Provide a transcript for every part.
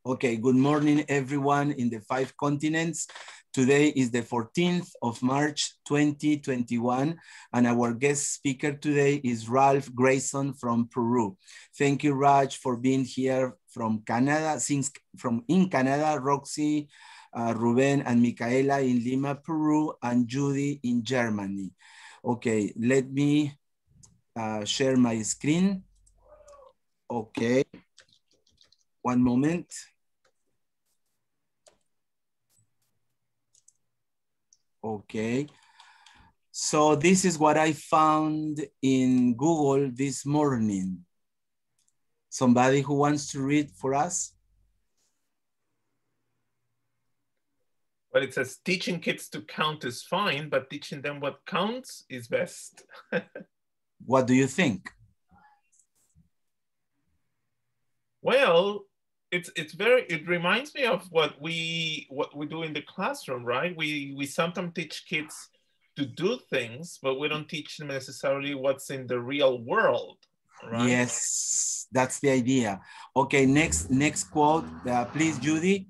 Okay, good morning, everyone in the 5 continents. Today is the 14th of March, 2021, and our guest speaker today is Ralph Grayson from Peru. Thank you, Raj, for being here from Canada. In Canada, Roxy, Ruben, and Micaela in Lima, Peru, and Judy in Germany. Okay, let me share my screen. Okay, one moment. Okay, so this is what I found in Google this morning. Somebody who wants to read for us? Well, it says teaching kids to count is fine, but teaching them what counts is best. What do you think? Well, it reminds me of what we do in the classroom, right? We sometimes teach kids to do things, but we don't teach them necessarily what's in the real world, right? Yes, that's the idea. Okay, next quote, please, Judy.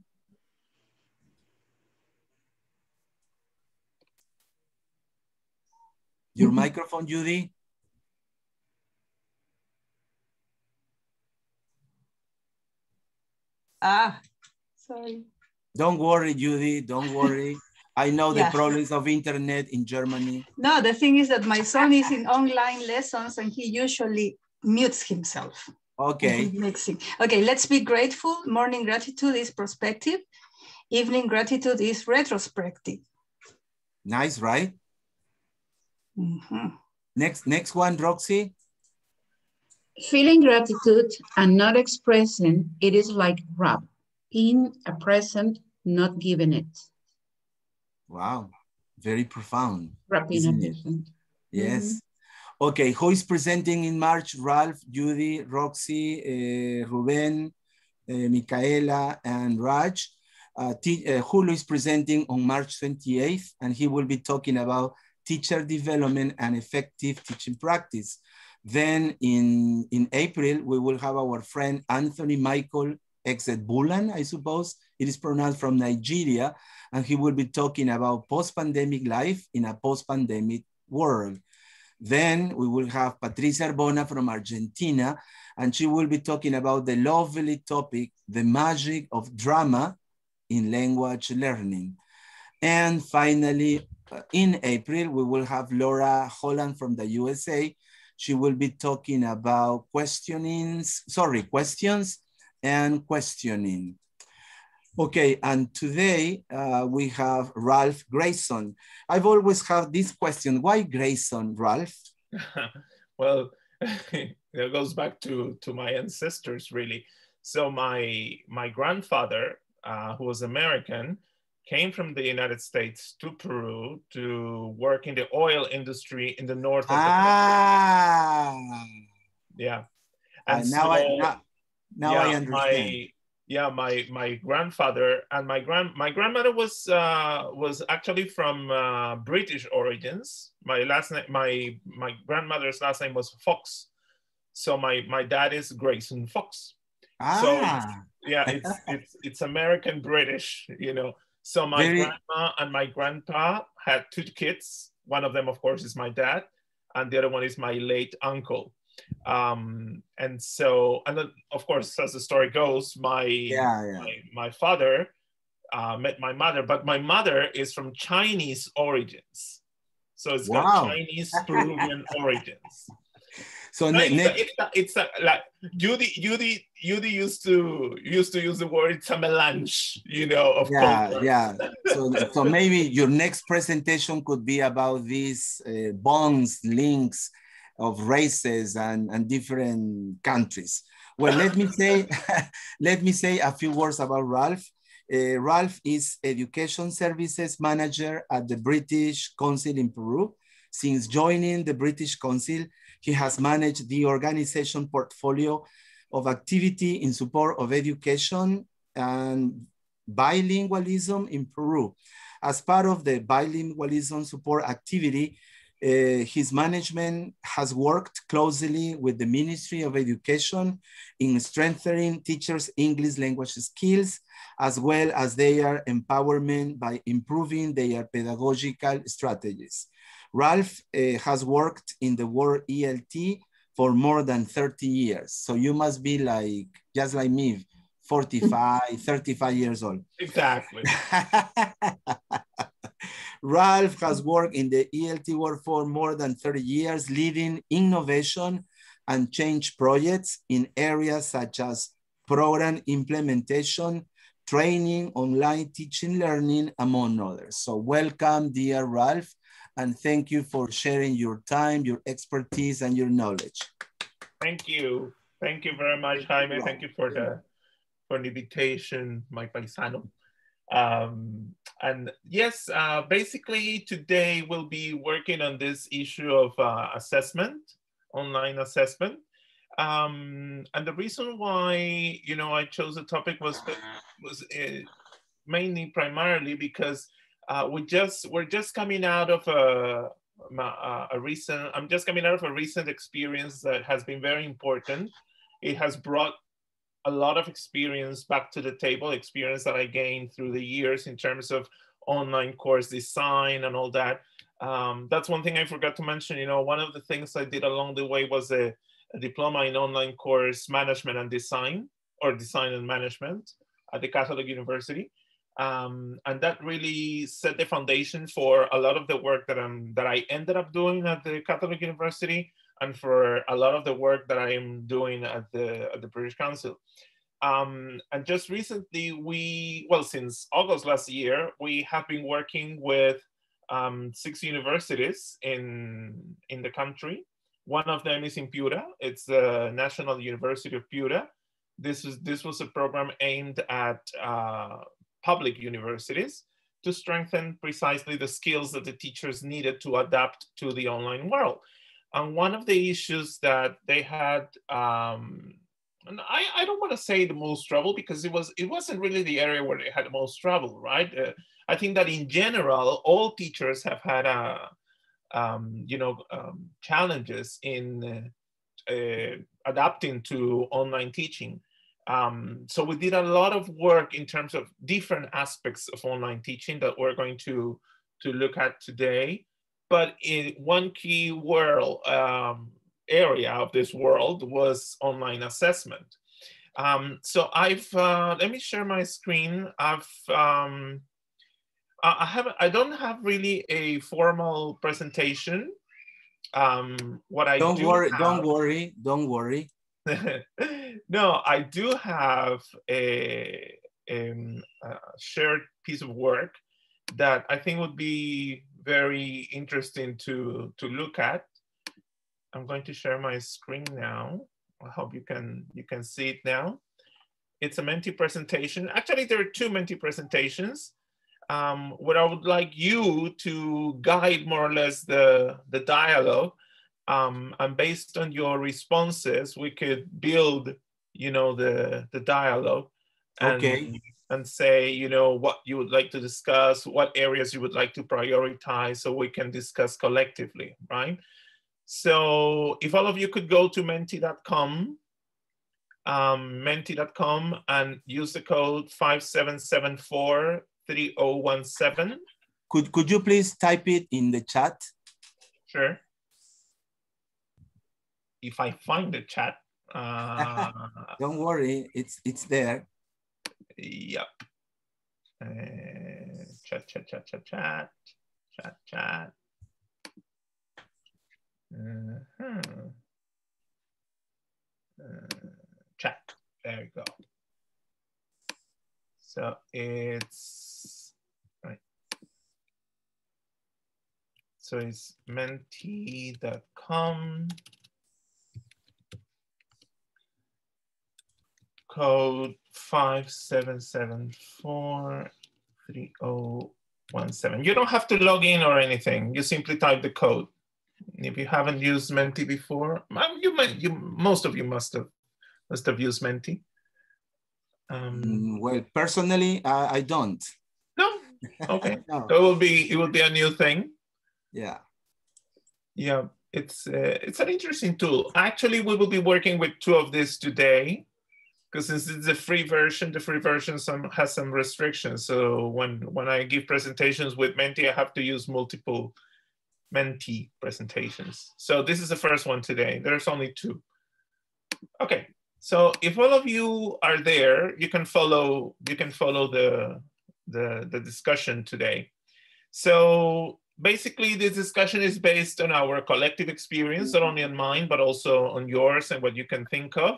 Your microphone, Judy. Sorry. Don't worry, Judy, don't worry. I know the problems of internet in Germany. No, the thing is that my son is in online lessons and he usually mutes himself. Okay. Okay, let's be grateful. Morning gratitude is prospective. Evening gratitude is retrospective. Nice, right? Mm-hmm. Next one, Roxy. Feeling gratitude and not expressing it is like rap in a present, not giving it. Wow, very profound. Rap in a present. Yes. Mm-hmm. Okay, who is presenting in March? Ralph, Judy, Roxy, Ruben, Micaela, and Raj. Julio is presenting on March 28th, and he will be talking about teacher development and effective teaching practice. Then in April, we will have our friend Anthony Michael Exet-Bulan, I suppose it is pronounced, from Nigeria, and he will be talking about post-pandemic life in a post-pandemic world. Then we will have Patricia Arbona from Argentina, and she will be talking about the lovely topic, the magic of drama in language learning. And finally, in April, we will have Laura Holland from the USA. She will be talking about questions and questioning. Okay, and today we have Ralph Grayson. I've always had this question, why Grayson, Ralph? Well, it goes back to my ancestors, really. So my grandfather, who was American, came from the United States to Peru to work in the oil industry in the north of the country. Yeah. And now I understand. My grandfather and my grandmother was actually from British origins. My grandmother's last name was Fox. So my dad is Grayson Fox. So it's American British, you know. So my grandma and my grandpa had 2 kids. One of them, of course, is my dad, and the other one is my late uncle. And then, of course, as the story goes, my father met my mother, but my mother is from Chinese origins. So it's got Chinese Peruvian origins. So it's like Judy used to use the word, it's a melange, you know, of cultures. Yeah. So maybe your next presentation could be about these bonds, links of races and different countries. Well, let me say a few words about Ralph. Ralph is Education Services Manager at the British Council in Peru. Since joining the British Council, he has managed the organization portfolio of activity in support of education and bilingualism in Peru. As part of the bilingualism support activity, His management has worked closely with the Ministry of Education in strengthening teachers' English language skills, as well as their empowerment by improving their pedagogical strategies. Ralph has worked in the world ELT for more than 30 years. So you must be like, just like me, 45, 35 years old. Exactly. Ralph has worked in the ELT world for more than 30 years, leading innovation and change projects in areas such as program implementation, training, online teaching, learning, among others. So welcome, dear Ralph, and thank you for sharing your time, your expertise, and your knowledge. Thank you. Thank you very much, Jaime. Thank you for the invitation, my paisano. And yes, basically today we'll be working on this issue of assessment, online assessment. And the reason why, you know, I chose the topic was mainly primarily because we're just coming out of I'm just coming out of a recent experience that has been very important. It has brought a lot of experience back to the table, experience that I gained through the years in terms of online course design and all that. That's one thing I forgot to mention. You know, one of the things I did along the way was a diploma in online course management and design, or design and management at the Catholic University. And that really set the foundation for a lot of the work that I ended up doing at the Catholic University, and for a lot of the work that I am doing at the British Council. And just recently, since August last year, we have been working with 6 universities in the country. One of them is in Piura. It's the National University of Piura. This was a program aimed at public universities to strengthen precisely the skills that the teachers needed to adapt to the online world. And one of the issues that they had, and I don't want to say the most trouble, because it wasn't really the area where they had the most trouble, right? I think that in general, all teachers have had challenges in adapting to online teaching. So we did a lot of work in terms of different aspects of online teaching that we're going to look at today. But in one key area of this world was online assessment. So let me share my screen. I don't have really a formal presentation. Don't worry. No, I do have a shared piece of work that I think would be very interesting to look at. I'm going to share my screen now. I hope you can see it now. It's a Menti presentation. Actually, there are 2 Menti presentations. What I would like you to guide more or less the dialogue. And based on your responses, we could build, the dialogue. Okay. And say, what you would like to discuss, what areas you would like to prioritize, so we can discuss collectively, right? So if all of you could go to menti.com, and use the code 57743017. Could you please type it in the chat? Sure. If I find the chat. Don't worry, it's there. Yep. Chat. Chat. There we go. So it's right. So it's menti.com. Code 57743017. You don't have to log in or anything. You simply type the code. If you haven't used Menti before, most of you must have used Menti. Well, personally, I don't. No. Okay. No. So it will be a new thing. Yeah. Yeah, it's an interesting tool. Actually, we will be working with 2 of these today, because since it's a free version, the free version has some restrictions. So when I give presentations with Menti, I have to use multiple Menti presentations. So this is the first one today. There's only 2. Okay, so if all of you are there, you can follow the discussion today. So basically, this discussion is based on our collective experience, not only on mine, but also on yours and what you can think of.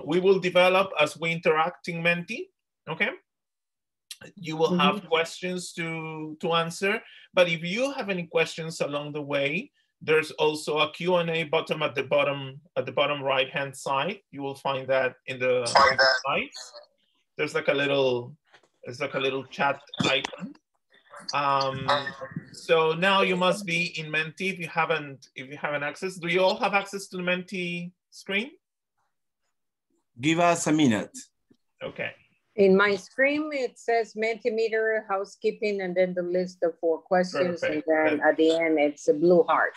We will develop as we interact in Menti, okay? You will have questions to answer, but if you have any questions along the way, there's also a Q&A button at the bottom right-hand side. You will find that in the slide. There's like a little chat icon. So now you must be in Menti if you haven't access. Do you all have access to the Menti screen? Give us a minute. Okay. In my screen, it says Mentimeter, housekeeping, and then the list of 4 questions. Perfect. And then at the end, it's a blue heart.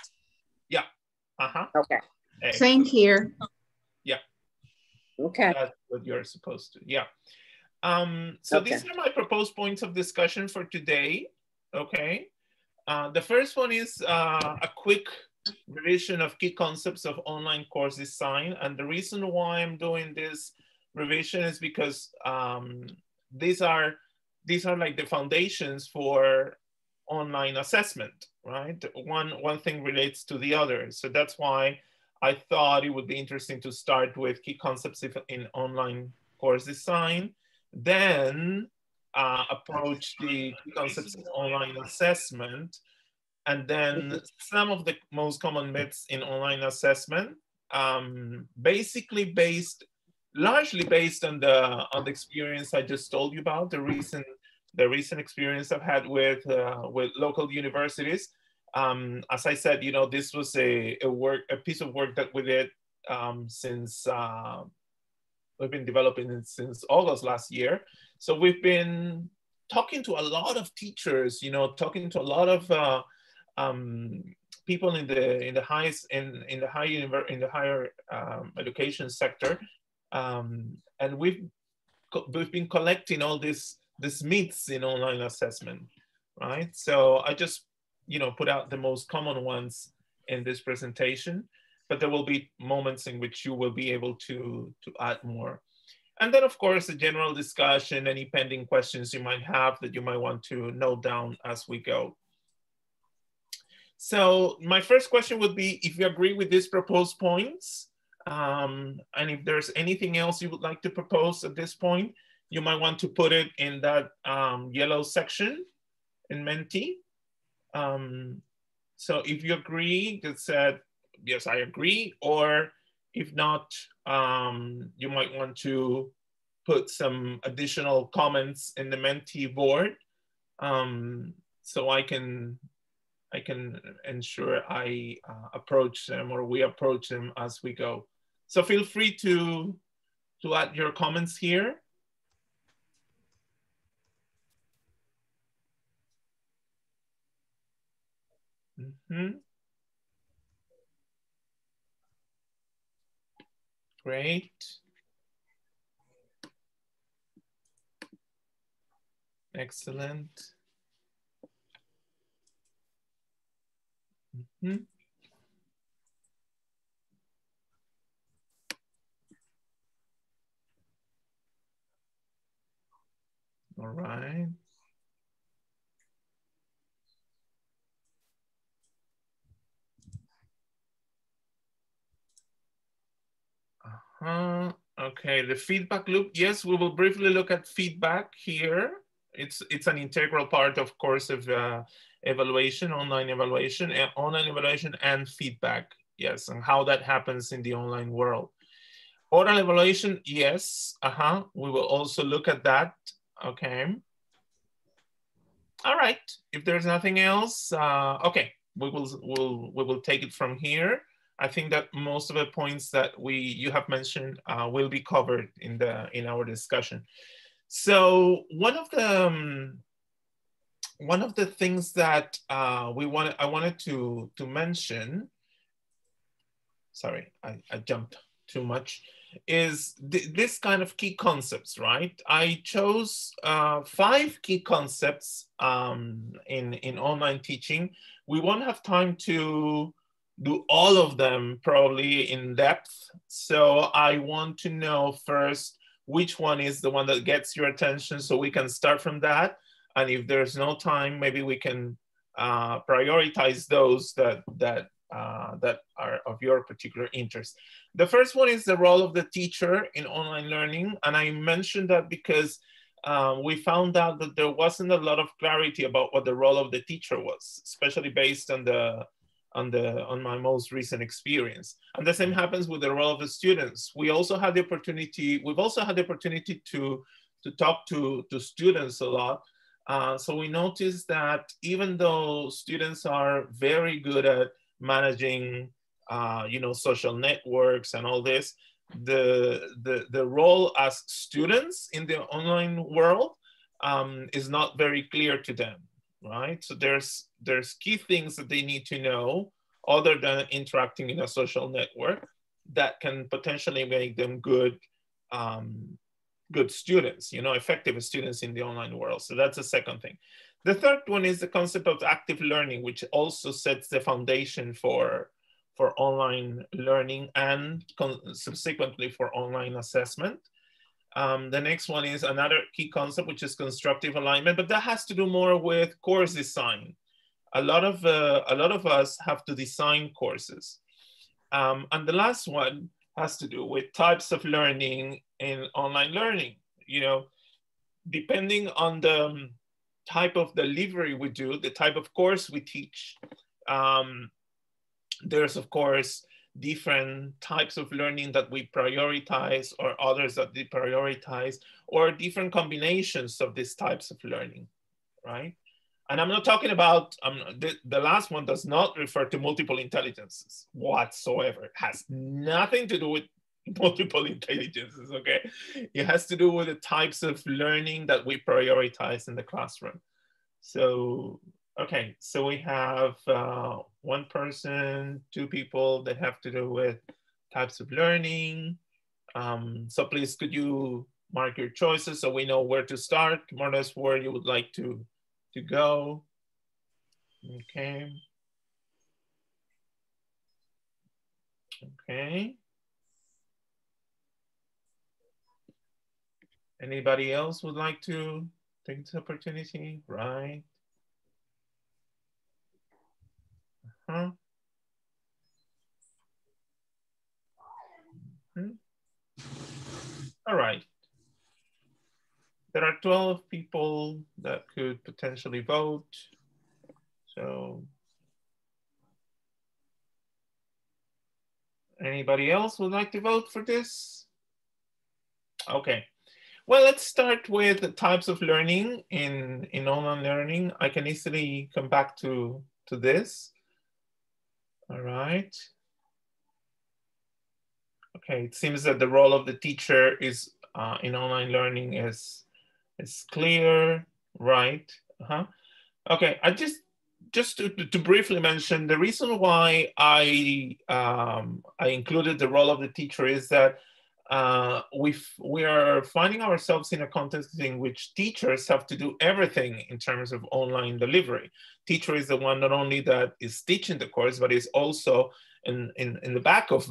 Yeah. Okay. Same here. Yeah. Okay. That's what you're supposed to. Yeah. So these are my proposed points of discussion for today. Okay. The first one is a quick revision of key concepts of online course design. And the reason why I'm doing this revision is because these are like the foundations for online assessment, right? One thing relates to the other. So that's why I thought it would be interesting to start with key concepts in online course design, then approach the key concepts in online assessment, and then some of the most common myths in online assessment, basically largely based on the experience I just told you about, the recent experience I've had with local universities. As I said, you know, this was a piece of work that we did since we've been developing it since August last year. So we've been talking to a lot of teachers, you know, talking to a lot of people in the higher education sector, and we've been collecting all these myths in online assessment, right? So I just, you know, put out the most common ones in this presentation, but there will be moments in which you will be able to add more. And then, of course, a general discussion, any pending questions you might have that you might want to note down as we go. So my first question would be if you agree with these proposed points, and if there's anything else you would like to propose at this point, you might want to put it in that yellow section in Menti. So if you agree, just said, yes, I agree, or if not, you might want to put some additional comments in the Menti board, so I can ensure I approach them, or we approach them as we go. So feel free to add your comments here. Great. Excellent. All right. Okay, the feedback loop. Yes, we will briefly look at feedback here. It's an integral part, of course, of evaluation, online evaluation and feedback. Yes, and how that happens in the online world. Oral evaluation, yes. We will also look at that. Okay. All right. If there's nothing else, okay, we will take it from here. I think that most of the points that you have mentioned will be covered in our discussion. So one of the one of the things that I wanted to mention, sorry, I jumped too much, is this kind of key concepts, right? I chose 5 key concepts in online teaching. We won't have time to do all of them probably in depth. So I want to know first which one is the one that gets your attention so we can start from that. And if there's no time, maybe we can prioritize those that are of your particular interest. The first one is the role of the teacher in online learning. And I mentioned that because we found out that there wasn't a lot of clarity about what the role of the teacher was, especially based on my most recent experience. And the same happens with the role of the students. We've also had the opportunity to talk to students a lot. So we noticed that even though students are very good at managing, social networks and all this, the role as students in the online world is not very clear to them, right? So there's key things that they need to know other than interacting in a social network that can potentially make them good students, effective students in the online world. So that's the second thing. The third one is the concept of active learning, which also sets the foundation for online learning and subsequently for online assessment. The next one is another key concept, which is constructive alignment, but that has to do more with course design. A lot of us have to design courses. And the last one has to do with types of learning in online learning. Depending on the type of delivery we do, the type of course we teach, there's of course different types of learning that we prioritize or others that we prioritize, or different combinations of these types of learning, right? And I'm not talking about, the last one does not refer to multiple intelligences whatsoever. It has nothing to do with multiple intelligences, okay? It has to do with the types of learning that we prioritize in the classroom. So, okay, so we have 1 person, 2 people that have to do with types of learning. So please, could you mark your choices so we know where to start, more or less where you would like to go. Okay. Okay. Anybody else would like to take this opportunity? Right. All right. There are 12 people that could potentially vote. So anybody else would like to vote for this? Okay. Well, let's start with the types of learning in online learning. I can easily come back to this. All right. Okay, it seems that the role of the teacher is in online learning is clear, right? Okay, I just to briefly mention, the reason why I included the role of the teacher is that we are finding ourselves in a context in which teachers have to do everything in terms of online delivery. Teacher is the one not only that is teaching the course, but is also in the back of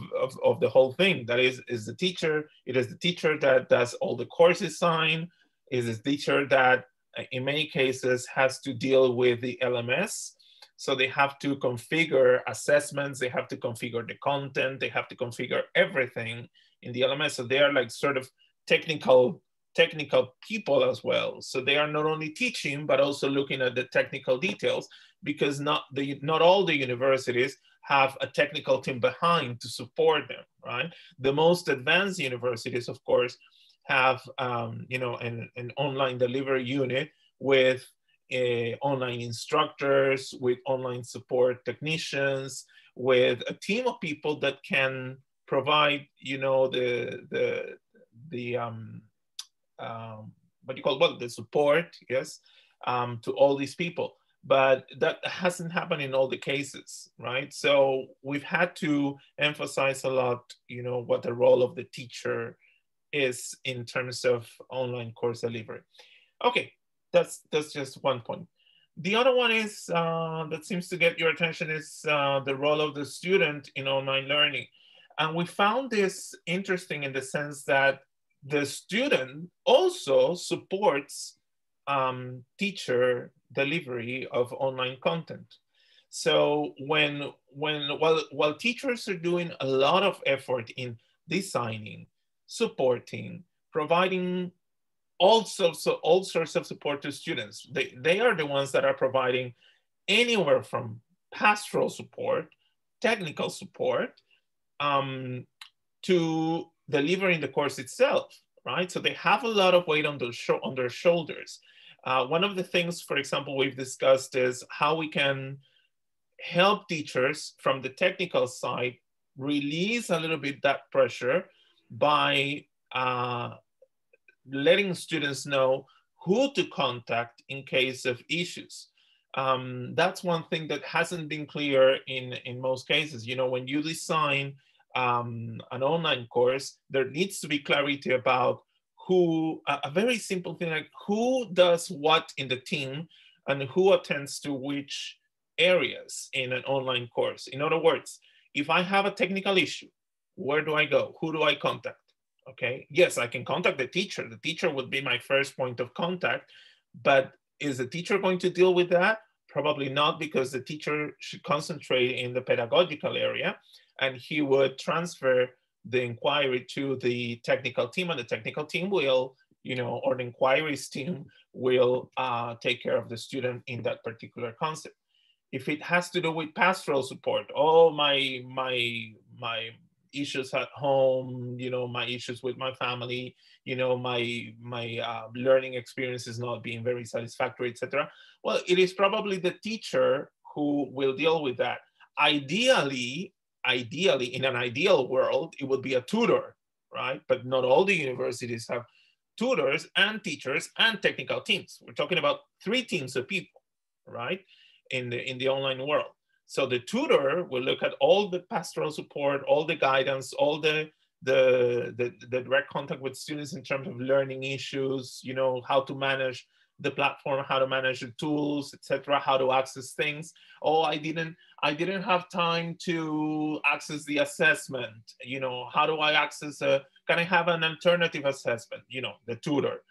the whole thing. That is the teacher. It is the teacher that does all the course design. It is the teacher that in many cases has to deal with the LMS. So they have to configure assessments, they have to configure the content, they have to configure everything in the LMS. So they are like sort of technical people as well. So they are not only teaching, but also looking at the technical details, because not all the universities have a technical team behind to support them, right? The most advanced universities, of course, have an online delivery unit with online instructors, with online support technicians, with a team of people that can provide, the support, yes, to all these people. But that hasn't happened in all the cases, right? So we've had to emphasize a lot, you know, what the role of the teacher is in terms of online course delivery. Okay, that's just one point. The other one is that seems to get your attention is the role of the student in online learning. And we found this interesting in the sense that the student also supports teacher delivery of online content. So while teachers are doing a lot of effort in designing, supporting, providing all sorts of support to students, they are the ones that are providing anywhere from pastoral support, technical support, to delivering the course itself, right? So they have a lot of weight on their shoulders. One of the things, for example, we've discussed is how we can help teachers from the technical side release a little bit that pressure by letting students know who to contact in case of issues. That's one thing that hasn't been clear in most cases. You know, when you design an online course, there needs to be clarity about who, a very simple thing like who does what in the team and who attends to which areas in an online course. In other words, if I have a technical issue, where do I go? Who do I contact? Okay, yes, I can contact the teacher. The teacher would be my first point of contact, but is the teacher going to deal with that? Probably not, because the teacher should concentrate in the pedagogical area, and he would transfer the inquiry to the technical team, and the technical team will, you know, or the inquiries team will take care of the student in that particular concept. If it has to do with pastoral support, oh, my issues at home, you know, my issues with my family, you know, my learning experience is not being very satisfactory, etc. Well, it is probably the teacher who will deal with that. Ideally, in an ideal world, it would be a tutor, right? But not all the universities have tutors and teachers and technical teams. We're talking about 3 teams of people, right? In the online world. So the tutor will look at all the pastoral support, all the guidance, all the direct contact with students in terms of learning issues, you know, how to manage the platform, how to manage the tools, etc., how to access things. Oh, I didn't have time to access the assessment. You know, how do I access can I have an alternative assessment? You know, the tutor,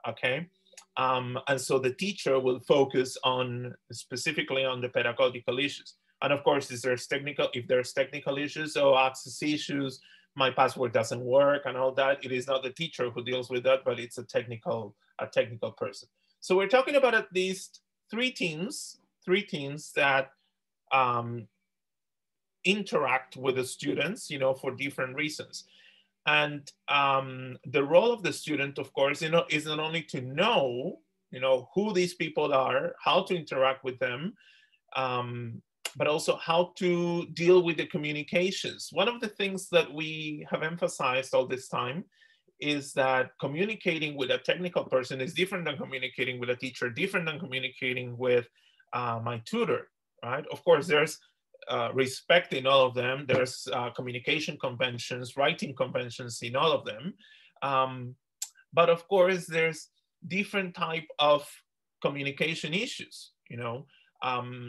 okay? And so the teacher will focus on specifically on the pedagogical issues. And of course, if there's technical issues or access issues, my password doesn't work and all that, it is not the teacher who deals with that, but it's a technical person. So we're talking about at least 3 teams that interact with the students, you know, for different reasons. And the role of the student, of course, you know, is not only to know, you know, who these people are, how to interact with them, but also how to deal with the communications. One of the things that we have emphasized all this time is that communicating with a technical person is different than communicating with a teacher, different than communicating with my tutor, right? Of course, there's respect in all of them. There's communication conventions, writing conventions in all of them. But of course, there's different type of communication issues, you know.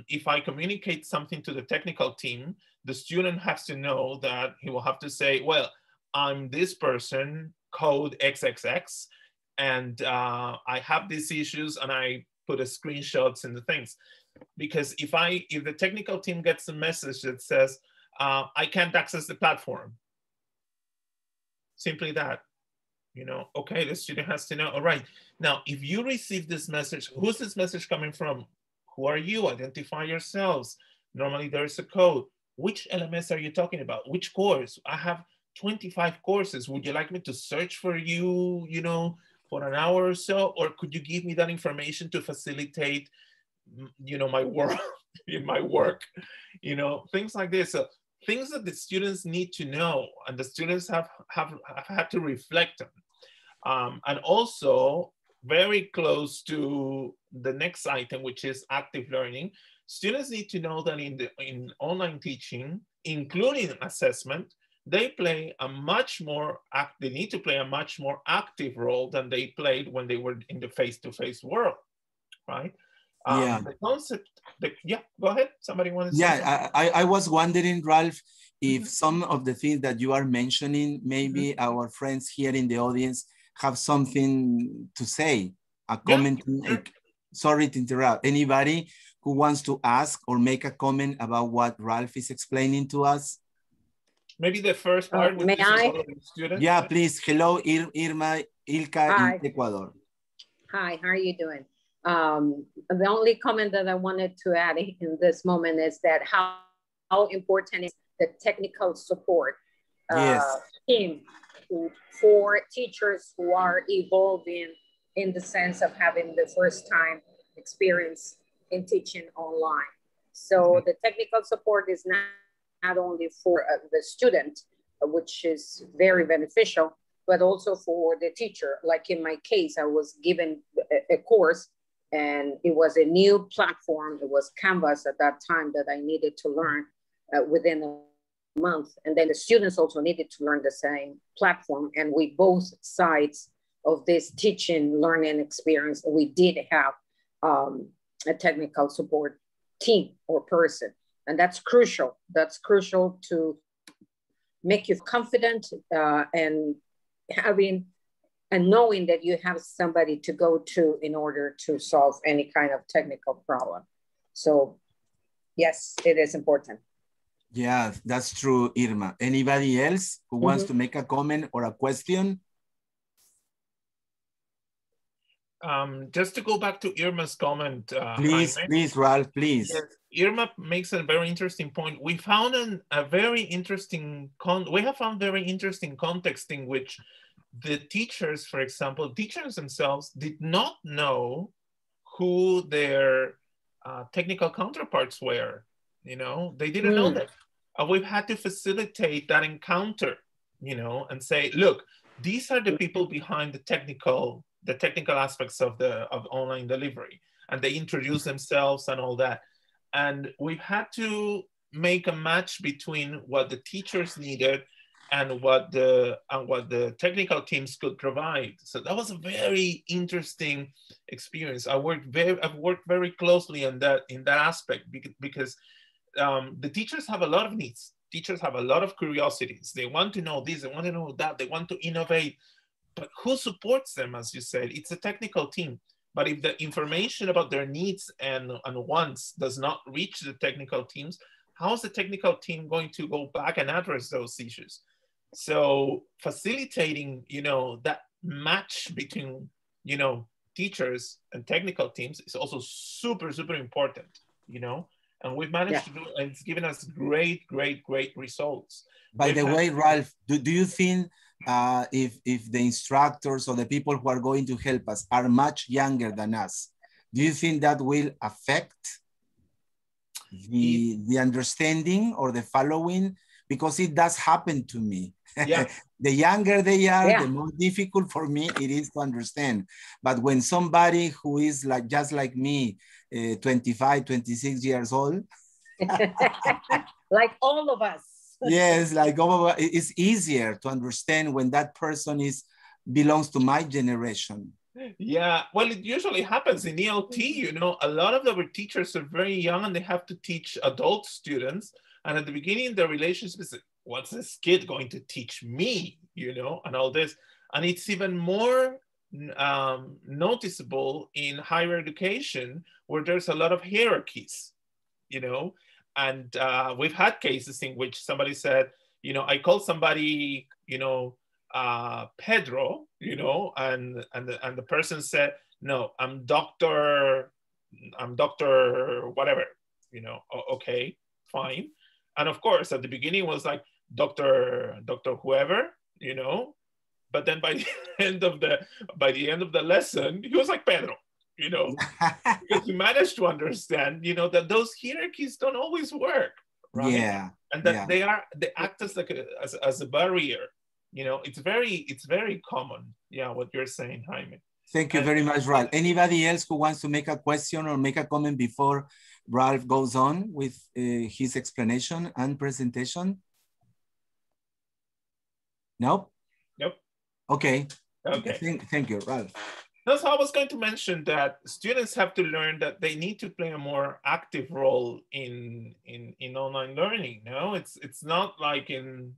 If I communicate something to the technical team, the student has to know that he will have to say, well, I'm this person, code XXX, and I have these issues, and I put a screenshots in the things. Because if the technical team gets a message that says, I can't access the platform, simply that, you know, okay, the student has to know, all right, now, if you receive this message, who's this message coming from? Who are you? Identify yourselves. Normally there's a code. Which LMS are you talking about? Which course? I have 25 courses. Would you like me to search for you, you know, for an hour or so? Or could you give me that information to facilitate, you know, my work, in my work, you know, things like this. So things that the students need to know, and the students have had to reflect on. And also very close to the next item, which is active learning. Students need to know that in online teaching, including assessment, they play a much more they need to play a much more active role than they played when they were in the face-to-face world, right? Yeah. The concept, yeah, go ahead. Somebody wanted to say Yeah, I was wondering, Ralph, if some of the things that you are mentioning, maybe our friends here in the audience have something to say, a comment. Yeah, sure. Sorry to interrupt. Anybody who wants to ask or make a comment about what Ralph is explaining to us? Maybe the first part, which may is I? student. Yeah, please. Hello, Irma, Ilka Hi. in Ecuador. Hi, how are you doing? The only comment that I wanted to add in this moment is that how important is the technical support team for teachers who are evolving in the sense of having the first time experience in teaching online. So the technical support is not only for the student, which is very beneficial, but also for the teacher. Like in my case, I was given a course and it was a new platform. It was Canvas at that time that I needed to learn within a month. And then the students also needed to learn the same platform. And we both sides of this teaching learning experience, we did have a technical support team or person. And that's crucial. That's crucial to make you confident and having and knowing that you have somebody to go to in order to solve any kind of technical problem. So yes, it is important. Yeah, that's true, Irma. Anybody else who wants to make a comment or a question? Just to go back to Irma's comment, please, Jaime, please, Ralph, please. Yes, Irma makes a very interesting point. We found a very interesting context in which the teachers, for example, teachers themselves did not know who their technical counterparts were. You know, they didn't know that. We've had to facilitate that encounter, you know, and say, look, these are the people behind the technical aspects of online delivery, and they introduce themselves and all that. And we've had to make a match between what the teachers needed and what the technical teams could provide. So that was a very interesting experience. I've worked very closely on that aspect because the teachers have a lot of needs. Teachers have a lot of curiosities. They want to know this, they want to know that, they want to innovate. But who supports them, as you said? It's a technical team. But if the information about their needs and wants does not reach the technical teams, how is the technical team going to go back and address those issues? So facilitating, you know, that match between, you know, teachers and technical teams is also super, super important, you know, and we've managed to do, and it's given us great results. By the way, Ralph, do you think if the instructors or the people who are going to help us are much younger than us, do you think that will affect the understanding or the following? Because it does happen to me. Yeah. The younger they are, the more difficult for me it is to understand. But when somebody who is like just like me, 25, 26 years old. Like all of us. Yes, like all of us, it's easier to understand when that person belongs to my generation. Yeah, well, it usually happens in ELT, you know, a lot of our teachers are very young and they have to teach adult students. And at the beginning, the relationship is, what's this kid going to teach me, you know, and all this. And it's even more noticeable in higher education where there's a lot of hierarchies, you know. And we've had cases in which somebody said, you know, I called somebody, you know, Pedro, you know, and the person said, no, I'm Dr. whatever, you know, okay, fine. And of course, at the beginning it was like Dr. whoever, you know, but then by the end of the lesson, he was like Pedro, you know, because he managed to understand, you know, that those hierarchies don't always work, right? Yeah. And that they act as like as a barrier, you know. It's very common. Yeah, what you're saying, Jaime. Thank you very much, Ralph. Anybody else who wants to make a question or make a comment before Ralph goes on with his explanation and presentation? No? Nope. Okay. Okay. Thank you, Ralph. No, so I was going to mention that students have to learn that they need to play a more active role in online learning. No, it's not like in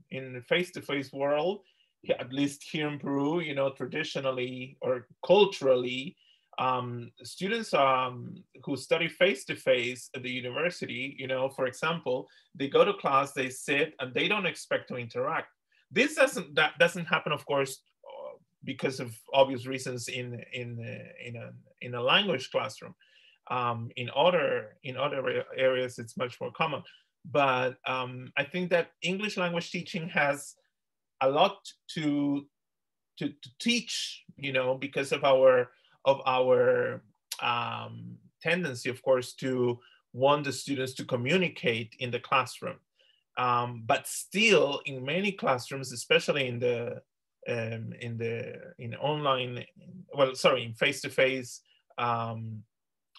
face-to-face world, at least here in Peru, you know, traditionally or culturally, students who study face-to-face at the university, you know, for example, they go to class, they sit, and they don't expect to interact. That doesn't happen, of course, because of obvious reasons in a language classroom. In other areas, it's much more common. But I think that English language teaching has a lot to teach, you know, because of our tendency, of course, to want the students to communicate in the classroom. But still, in many classrooms, especially in face-to-face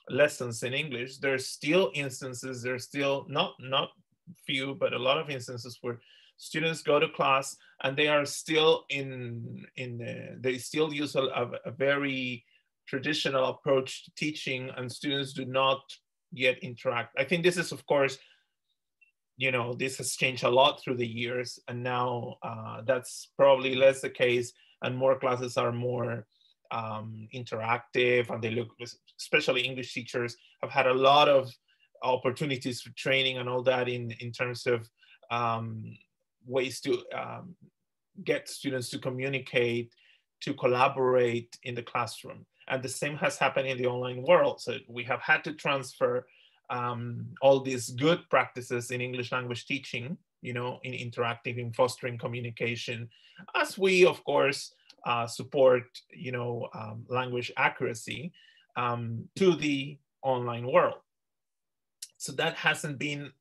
lessons in English, there's still instances, there's still not few, but a lot of instances where students go to class and they are still they still use a very traditional approach to teaching, and students do not yet interact. I think this is, of course, you know, this has changed a lot through the years, and now that's probably less the case, and more classes are more interactive, and they look, especially English teachers have had a lot of opportunities for training and all that in terms of ways to get students to communicate, to collaborate in the classroom. And the same has happened in the online world. So we have had to transfer all these good practices in English language teaching, you know, in interacting, in fostering communication, as we, of course, support, you know, language accuracy to the online world. So that hasn't been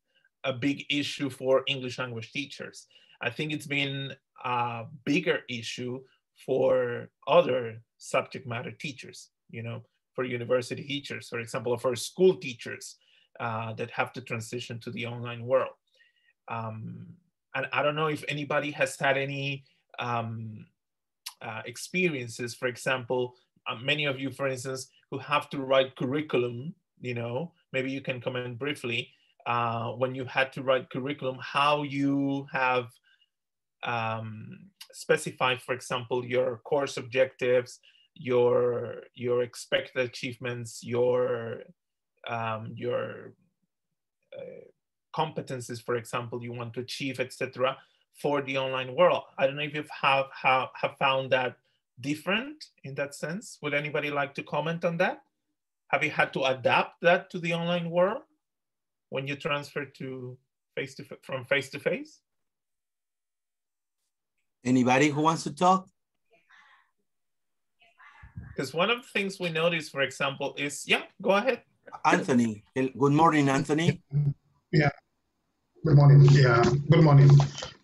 a big issue for English language teachers. I think it's been a bigger issue for other subject matter teachers, you know, for university teachers, for example, for school teachers that have to transition to the online world. And I don't know if anybody has had any experiences, for example, many of you, for instance, who have to write curriculum, you know, maybe you can comment briefly, when you had to write curriculum, how you have specified, for example, your course objectives, your expected achievements, your competencies, for example, you want to achieve, etc., for the online world. I don't know if you have found that different in that sense. Would anybody like to comment on that? Have you had to adapt that to the online world when you transfer to from face to face? Anybody who wants to talk? Because one of the things we notice, for example, is, yeah, go ahead. Anthony. Good morning, Anthony. Yeah. Good morning. Yeah. Good morning.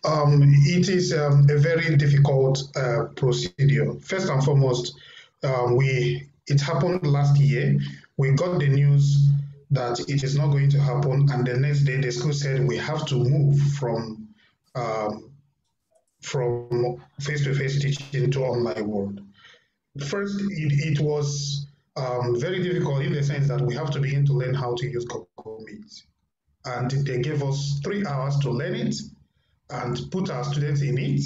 It is a very difficult procedure. First and foremost, it happened last year. We got the news that it is not going to happen, and the next day the school said we have to move from face-to-face teaching to online world. First, it was very difficult in the sense that we have to begin to learn how to use Google Meet. And they gave us 3 hours to learn it and put our students in it,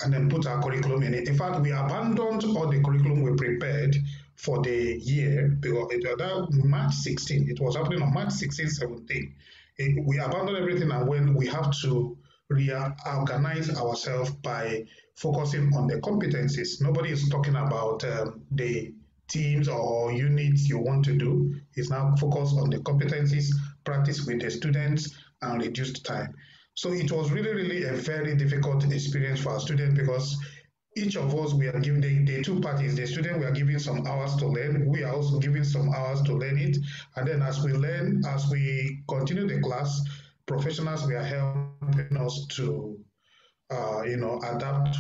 and then put our curriculum in it. In fact, we abandoned all the curriculum we prepared for the year, because March 16, it was happening on March 16, 17. We abandoned everything, and when we have to reorganize ourselves by focusing on the competencies. Nobody is talking about the teams or units you want to do. It's now focused on the competencies, practice with the students, and reduced time. So it was really, really a very difficult experience for our students, because each of us, we are giving the two parties, the student, we are giving some hours to learn. We are also giving some hours to learn it. And then as we learn, as we continue the class, professionals, we are helping us to, adapt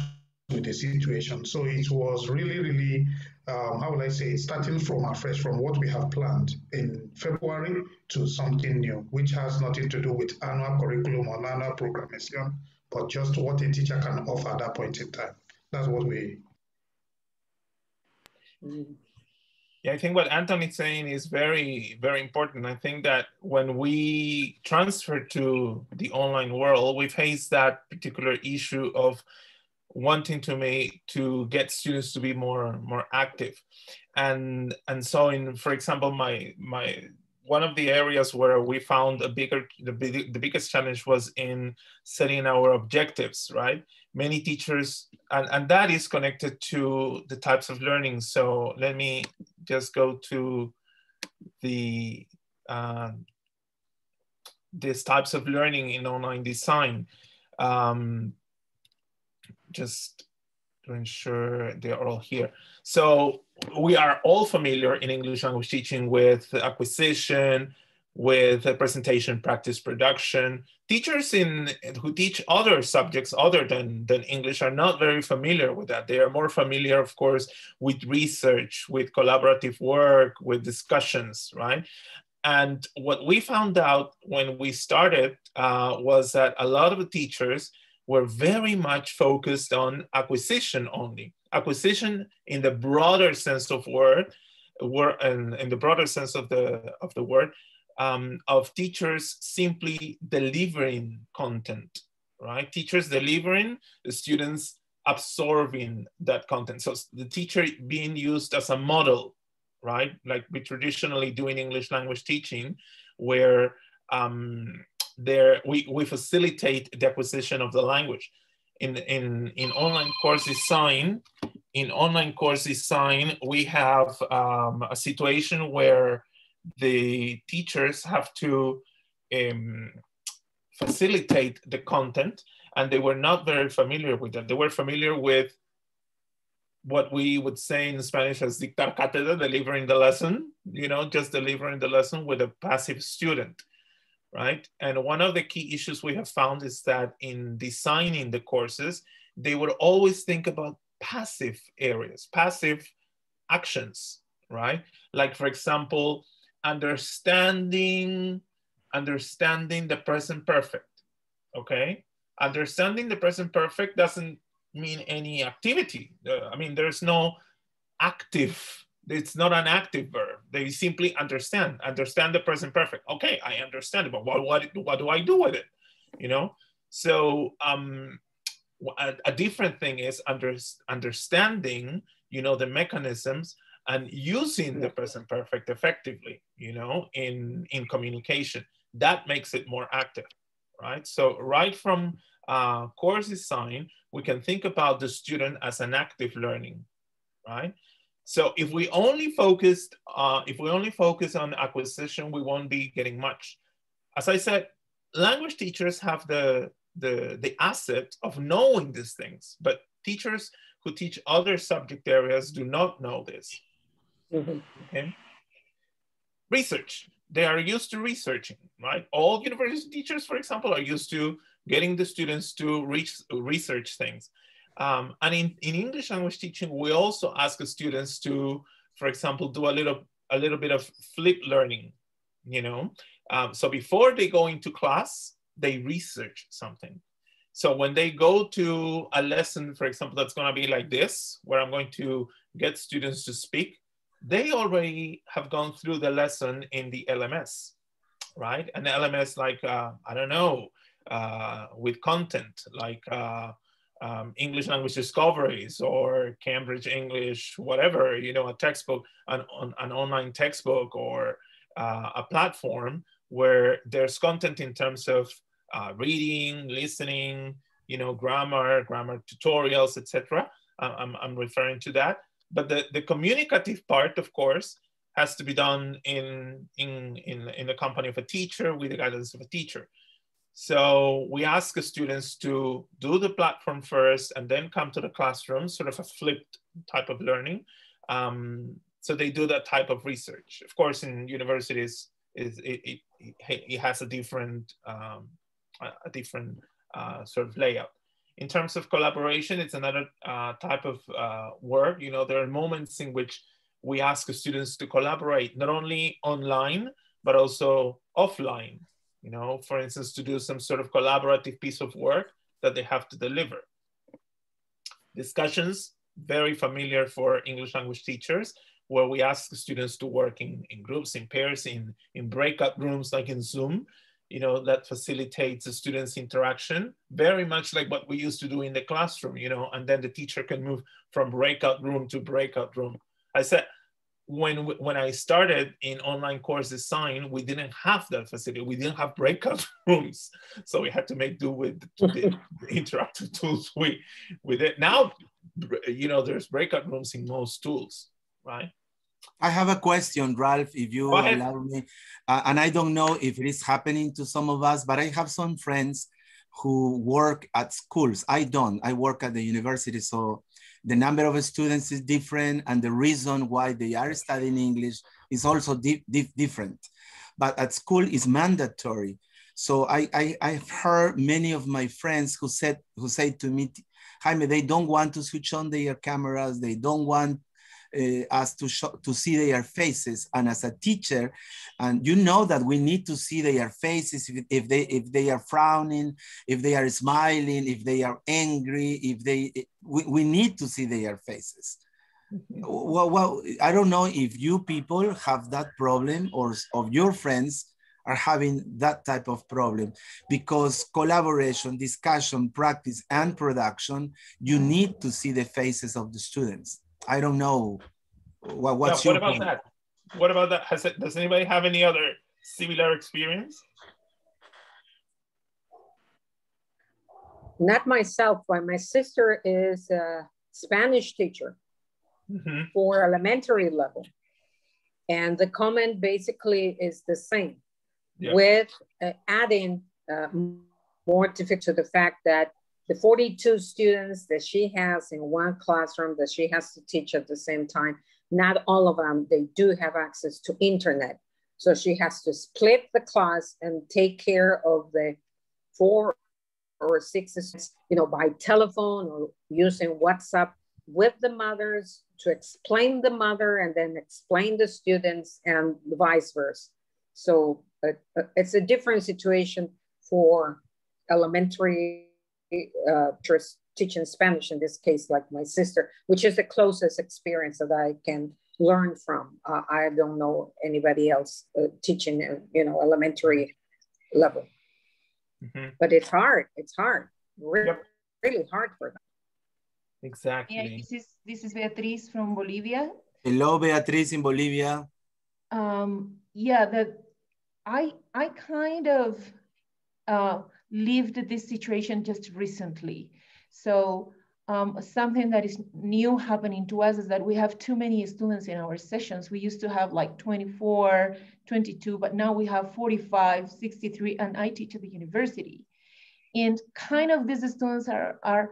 to the situation. So it was really, really how will I say, starting from afresh, from what we have planned in February to something new, which has nothing to do with annual curriculum or annual programmation, but just what a teacher can offer at that point in time. That's what we... Yeah, I think what Anthony's saying is very, very important. I think that when we transfer to the online world, we face that particular issue of wanting to get students to be more active. And so for example, one of the areas where we found the biggest challenge was in setting our objectives, right? Many teachers, and that is connected to the types of learning. So let me just go to these types of learning in online design, just to ensure they're all here. So we are all familiar in English language teaching with acquisition, with presentation, practice, production. Teachers who teach other subjects other than English are not very familiar with that. They are more familiar, of course, with research, with collaborative work, with discussions, right? And what we found out when we started was that a lot of the teachers were very much focused on acquisition only. Acquisition in the broader sense of and in the broader sense of the word, of teachers simply delivering content, right? Teachers delivering, the students absorbing that content. So the teacher being used as a model, right? Like we traditionally do in English language teaching, where we facilitate the acquisition of the language. In online course design, we have a situation where the teachers have to facilitate the content, and they were not very familiar with that. They were familiar with what we would say in Spanish as dictar cátedra, delivering the lesson, just delivering the lesson with a passive student, right? And one of the key issues we have found is that in designing the courses, they would always think about passive areas, passive actions, right? Like, for example, understanding the present perfect, okay? Understanding the present perfect doesn't mean any activity. I mean, there's no active, it's not an active verb. They simply understand the present perfect. Okay, I understand it, but what do I do with it? So a different thing is understanding, the mechanisms and using the present perfect effectively, in communication. That makes it more active, right? So right from course design, we can think about the student as an active learning, right? So if we only focus on acquisition, we won't be getting much. As I said, language teachers have the asset of knowing these things, but teachers who teach other subject areas do not know this. Mm-hmm. Okay. Research. They are used to researching, right? All university teachers, for example, are used to getting the students to research things. And in English language teaching, we also ask the students to, for example, do a little bit of flip learning, So before they go into class, they research something. So when they go to a lesson, for example, that's going to be like this, where I'm going to get students to speak, they already have gone through the lesson in the LMS, right? An LMS like, I don't know, with content like English language discoveries or Cambridge English, whatever, a textbook, an online textbook, or a platform where there's content in terms of reading, listening, grammar tutorials, etc. I'm referring to that. But the communicative part, of course, has to be done in the company of a teacher with the guidance of a teacher. So we ask the students to do the platform first and then come to the classroom, sort of a flipped type of learning. So they do that type of research. Of course, in universities, it has a different sort of layout. In terms of collaboration, it's another type of work. You know, there are moments in which we ask students to collaborate, not only online, but also offline. You know, for instance, to do some sort of collaborative piece of work that they have to deliver. Discussions, very familiar for English language teachers, where we ask the students to work in groups, in pairs, in breakout rooms, like in Zoom. You know, that facilitates the students' interaction, very much like what we used to do in the classroom, you know, and then the teacher can move from breakout room to breakout room. I said, when I started in online course design, we didn't have that facility. We didn't have breakout rooms. So we had to make do with the interactive tools we did. Now, you know, there's breakout rooms in most tools, right? I have a question, Ralph, if you allow me. And I don't know if it is happening to some of us, but I have some friends who work at schools. I don't. I work at the university, so the number of students is different, and the reason why they are studying English is also different. But at school is mandatory. So I've heard many of my friends who say to me, Jaime, they don't want to switch on their cameras. They don't want us to see their faces. And as a teacher, and you know that we need to see their faces, if they are frowning, if they are smiling, if they are angry, we need to see their faces. Well, I don't know if you people have that problem, or of your friends are having that type of problem, because collaboration, discussion, practice, and production, you need to see the faces of the students. I don't know. What's your point? That? What about that? Does anybody have any other similar experience? Not myself, but my sister is a Spanish teacher for elementary level. And the comment basically is the same, with adding more difficult to the fact that the 42 students that she has in one classroom that she has to teach at the same time, not all of them, they do have access to internet. So she has to split the class and take care of the 4 or 6 students, you know, by telephone or using WhatsApp with the mothers to explain the mother and then explain the students and vice versa. So it's a different situation for elementary teaching Spanish in this case, like my sister, which is the closest experience that I can learn from. I don't know anybody else teaching, you know, elementary level. But it's hard. It's hard. Really hard for them. Exactly. Yeah, this is Beatriz from Bolivia. Hello, Beatriz in Bolivia. Yeah, that I kind of lived this situation just recently. So something that is new happening to us is that we have too many students in our sessions. We used to have like 24, 22, but now we have 45, 63, and I teach at the university. And kind of these students are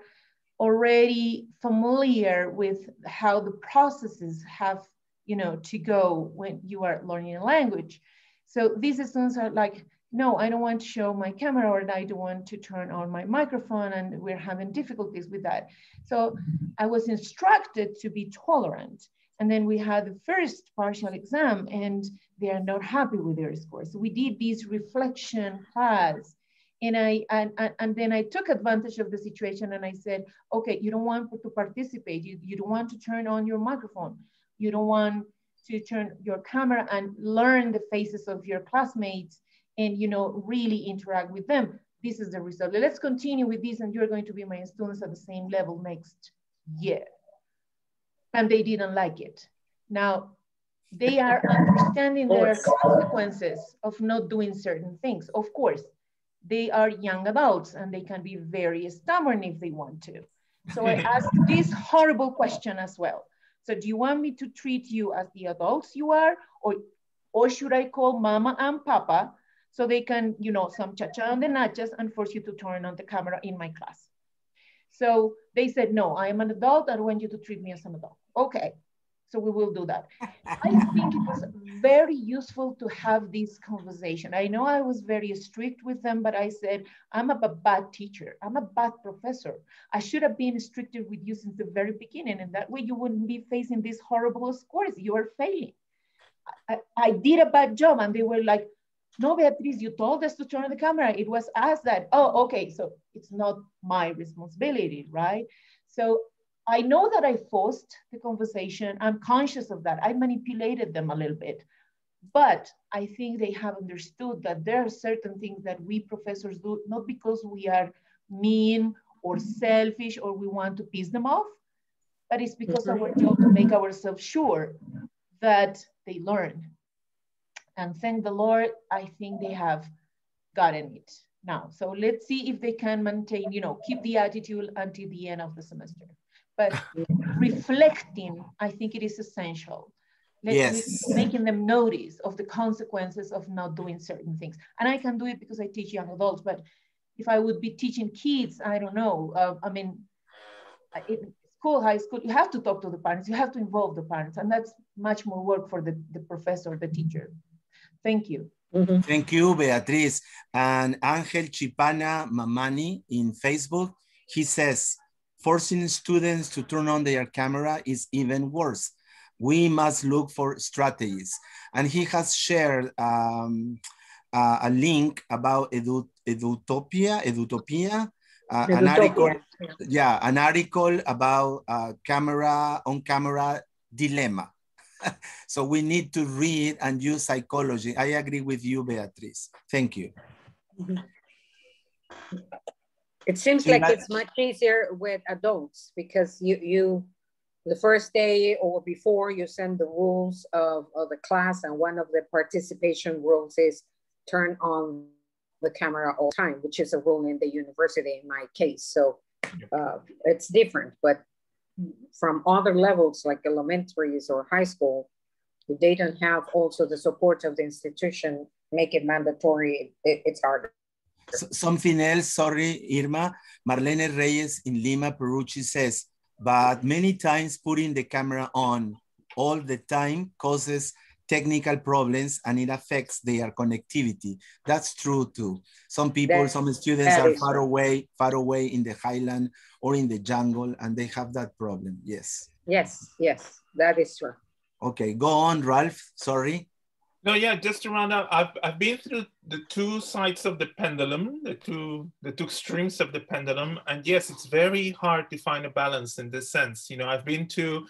already familiar with how the processes have, you know, to go when you are learning a language. So these students are like, no, I don't want to show my camera, or I don't want to turn on my microphone, and we're having difficulties with that. So I was instructed to be tolerant. And then we had the first partial exam and they are not happy with their scores. So we did this reflection class. And then I took advantage of the situation and I said, okay, you don't want to participate. You don't want to turn on your microphone. You don't want to turn your camera and learn the faces of your classmates and, you know, really interact with them. This is the result. Let's continue with this and you're going to be my students at the same level next year. And they didn't like it. Now, they are understanding their consequences of not doing certain things. Of course, they are young adults and they can be very stubborn if they want to. So I asked this horrible question as well. So do you want me to treat you as the adults you are, or should I call mama and papa so they can, you know, some cha-cha on the nachos and force you to turn on the camera in my class? So they said, no, I am an adult. I want you to treat me as an adult. Okay, so we will do that. I think it was very useful to have this conversation. I know I was very strict with them, but I said, I'm a bad teacher. I'm a bad professor. I should have been stricter with you since the very beginning. And that way you wouldn't be facing these horrible scores. You are failing. I did a bad job. And they were like, no, Beatriz, you told us to turn on the camera. It was us that, oh, okay. So it's not my responsibility, right? So I know that I forced the conversation. I'm conscious of that. I manipulated them a little bit, but I think they have understood that there are certain things that we professors do, not because we are mean or selfish or we want to piss them off, but it's because our job to make ourselves sure that they learn. And thank the Lord, I think they have gotten it now. So let's see if they can maintain, keep the attitude until the end of the semester. But reflecting, I think it is essential. Making them notice of the consequences of not doing certain things. And I can do it because I teach young adults, but if I would be teaching kids, I don't know. In school, high school, you have to talk to the parents, you have to involve the parents, and that's much more work for the professor, the teacher. Thank you. Thank you, Beatriz. And Angel Chipana Mamani in Facebook, he says, forcing students to turn on their camera is even worse. We must look for strategies. And he has shared a link about Edutopia, an article about on-camera dilemma. So we need to read and use psychology. I agree with you, Beatriz. Thank you. It seems like it's much easier with adults because you the first day or before you send the rules of the class, and one of the participation rules is turn on the camera all the time, which is a rule in the university in my case. So it's different, but from other levels like elementaries or high school, if they don't have also the support of the institution, make it mandatory, it's harder. Something else, sorry, Irma. Marlene Reyes in Lima, Peru, she says, but many times putting the camera on all the time causes technical problems and it affects their connectivity. That's true too. Some people, some students are far away in the highland or in the jungle, and they have that problem. Yes. Yes, that is true. Okay, go on, Ralph, sorry. No, yeah, just to round up, I've been through the two sides of the pendulum, the two extremes of the pendulum. And yes, it's very hard to find a balance in this sense. I've been to,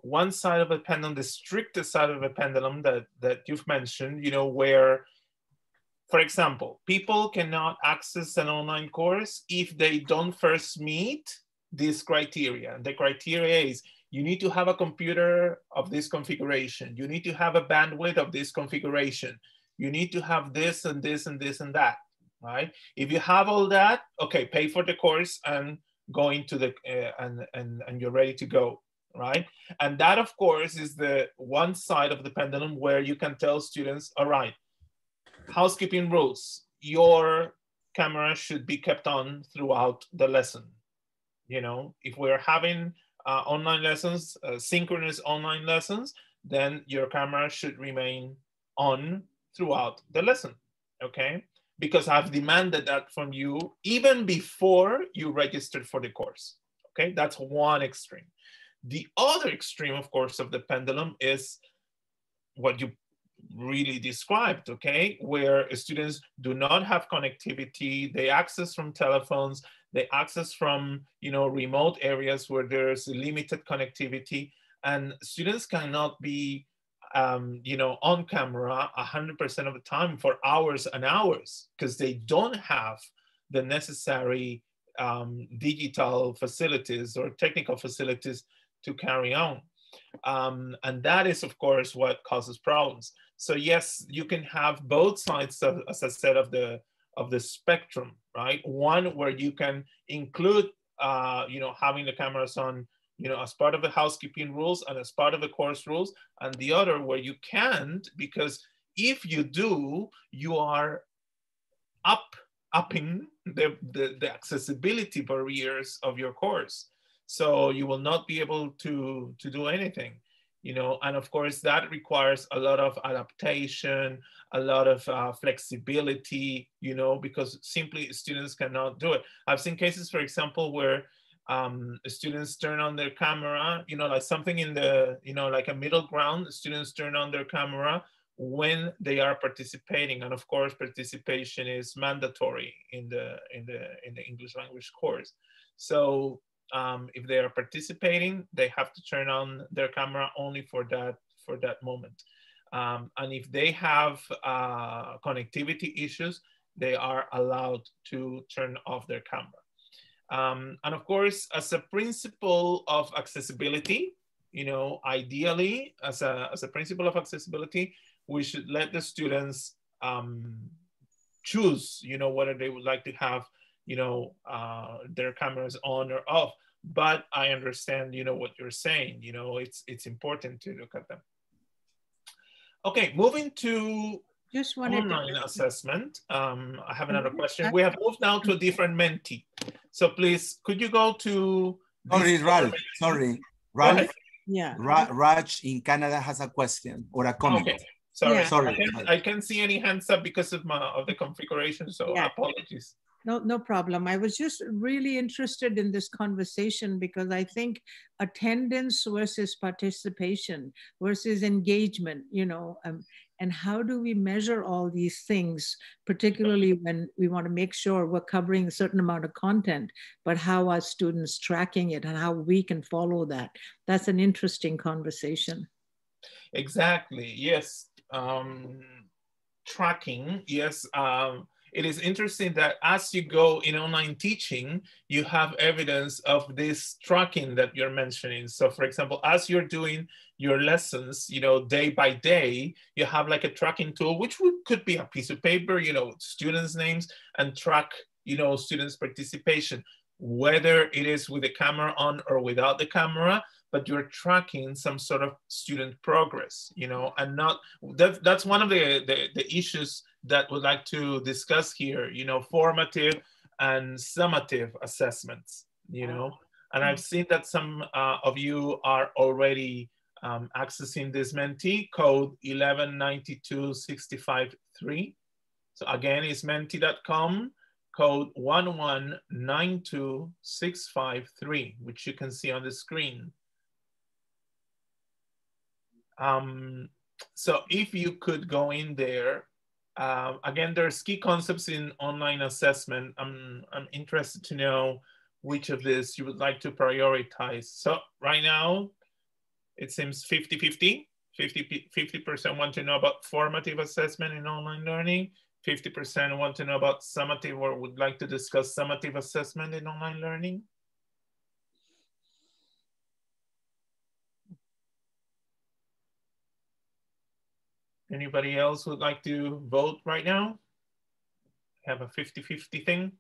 one side of the pendulum, the strictest side of the pendulum that you've mentioned, where, for example, people cannot access an online course if they don't first meet this criteria. And the criteria is, you need to have a computer of this configuration. You need to have a bandwidth of this configuration. You need to have this and this and this and that, right? If you have all that, okay, pay for the course and go into the, and you're ready to go, right? And that, of course, is the one side of the pendulum where you can tell students, all right, housekeeping rules, your camera should be kept on throughout the lesson. If we're having online lessons, synchronous online lessons, then your camera should remain on throughout the lesson, okay? Because I've demanded that from you even before you registered for the course, okay? That's one extreme. The other extreme, of course, of the pendulum is what you really described, okay? Where students do not have connectivity, they access from telephones, they access from, remote areas where there's limited connectivity, and students cannot be, on camera 100% of the time for hours and hours because they don't have the necessary digital facilities or technical facilities to carry on. And that is, of course, what causes problems. So yes, you can have both sides of, as I said, of the spectrum, right? One where you can include, having the cameras on, as part of the housekeeping rules and as part of the course rules, and the other where you can't, because if you do, you are upping the accessibility barriers of your course. So you will not be able to do anything. you know, and of course that requires a lot of adaptation, a lot of flexibility, you know, because simply students cannot do it. I've seen cases, for example, where students turn on their camera, you know, like something in the, you know, like a middle ground, students turn on their camera when they are participating. And of course, participation is mandatory in the English language course. So if they are participating, they have to turn on their camera only for that moment. And if they have connectivity issues, they are allowed to turn off their camera. And of course, as a principle of accessibility, you know, ideally, as a principle of accessibility, we should let the students choose, you know, whether they would like to have, you know, their cameras on or off. But I understand, you know, what you're saying. You know, it's important to look at them. Okay, moving to just wanted online assessment. I have another question. We have moved now to a different mentee. So please, could you go to... Sorry, Ralph. Sorry, Ralph. Yeah. Raj in Canada has a question or a comment. Okay. Sorry, Yeah. Sorry. I can't see any hands up because of the configuration, so Yeah. apologies. No problem. I was just really interested in this conversation because I think attendance versus participation versus engagement, you know, and how do we measure all these things, particularly when we want to make sure we're covering a certain amount of content, but how are students tracking it and how we can follow that? That's an interesting conversation. Exactly, yes. Tracking, yes. It is interesting that as you go in online teaching, you have evidence of this tracking that you're mentioning. So for example, as you're doing your lessons, you know, day by day, you have like a tracking tool, which could be a piece of paper, you know, with students' names, and track, you know, students' participation, whether it is with the camera on or without the camera, but you're tracking some sort of student progress, you know, and not, that's one of the issues that we'd like to discuss here, you know, formative and summative assessments, you know, and I've seen that some of you are already accessing this mentee code 1192653. So again, it's mentee.com, code 1192653, which you can see on the screen. So if you could go in there, again, there's key concepts in online assessment. I'm interested to know which of this you would like to prioritize. So right now, it seems 50-50. 50% want to know about formative assessment in online learning. 50% want to know about summative or would like to discuss summative assessment in online learning. Anybody else would like to vote right now? Have a 50-50 thing?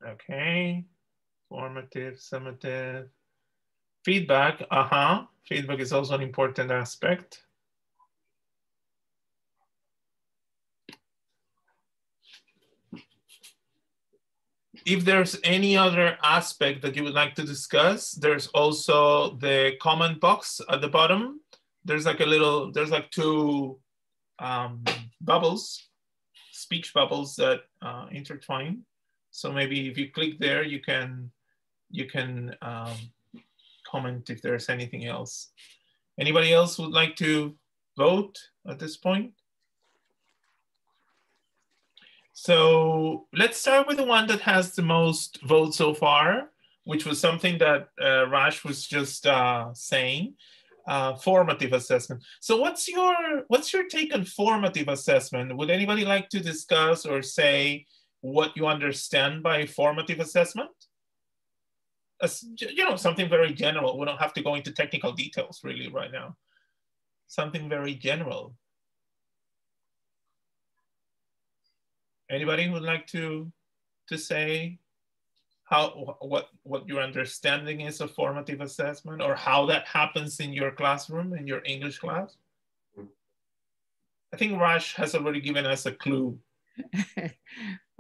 Okay, formative, summative. Feedback, feedback is also an important aspect. If there's any other aspect that you would like to discuss, there's also the comment box at the bottom. There's like a little, there's like two bubbles, speech bubbles that intertwine. So maybe if you click there, you can comment if there's anything else. Anybody else would like to vote at this point? So let's start with the one that has the most votes so far, which was something that Raj was just saying, formative assessment. So what's your take on formative assessment? Would anybody like to discuss or say what you understand by formative assessment? As, you know, something very general. We don't have to go into technical details really right now. Something very general. Anybody would like to say what your understanding is of formative assessment or how that happens in your classroom, in your English class? I think Raj has already given us a clue.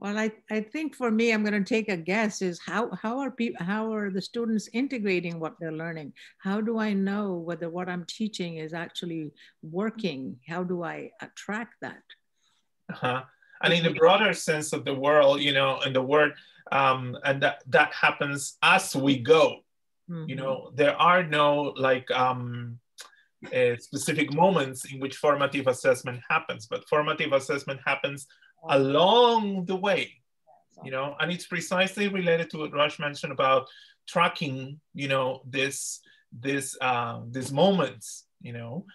Well, I think for me, I'm going to take a guess is how are the students integrating what they're learning? How do I know whether what I'm teaching is actually working? How do I track that? And in the broader sense of the world, you know, and the word, and that happens as we go. You know, there are no like specific moments in which formative assessment happens, but formative assessment happens along the way, you know, and it's precisely related to what Raj mentioned about tracking, you know, these moments, you know,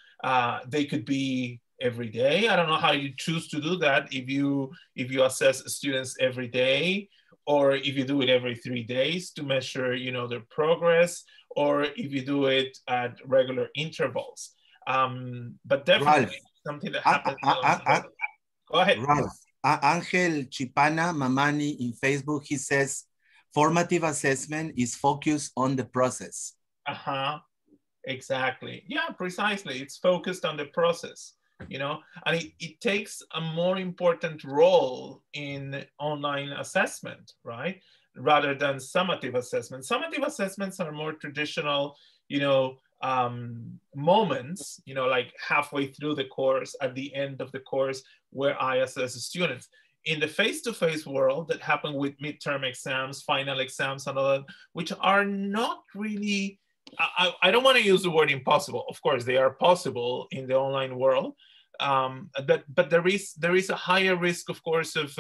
they could be every day. I don't know how you choose to do that. If you assess students every day, or if you do it every 3 days to measure, you know, their progress, or if you do it at regular intervals. But definitely Ralph, something that happens. Go ahead. Ralph, Angel Chipana Mamani in Facebook, he says, formative assessment is focused on the process. Exactly. Yeah, precisely. It's focused on the process, you know, and it takes a more important role in online assessment, right? Rather than summative assessment. Summative assessments are more traditional, you know, moments, you know, like halfway through the course, at the end of the course, where I assess students. In the face-to-face world that happen with midterm exams, final exams, and all that, which are not really, I don't want to use the word impossible. Of course, they are possible in the online world, but there is a higher risk, of course, of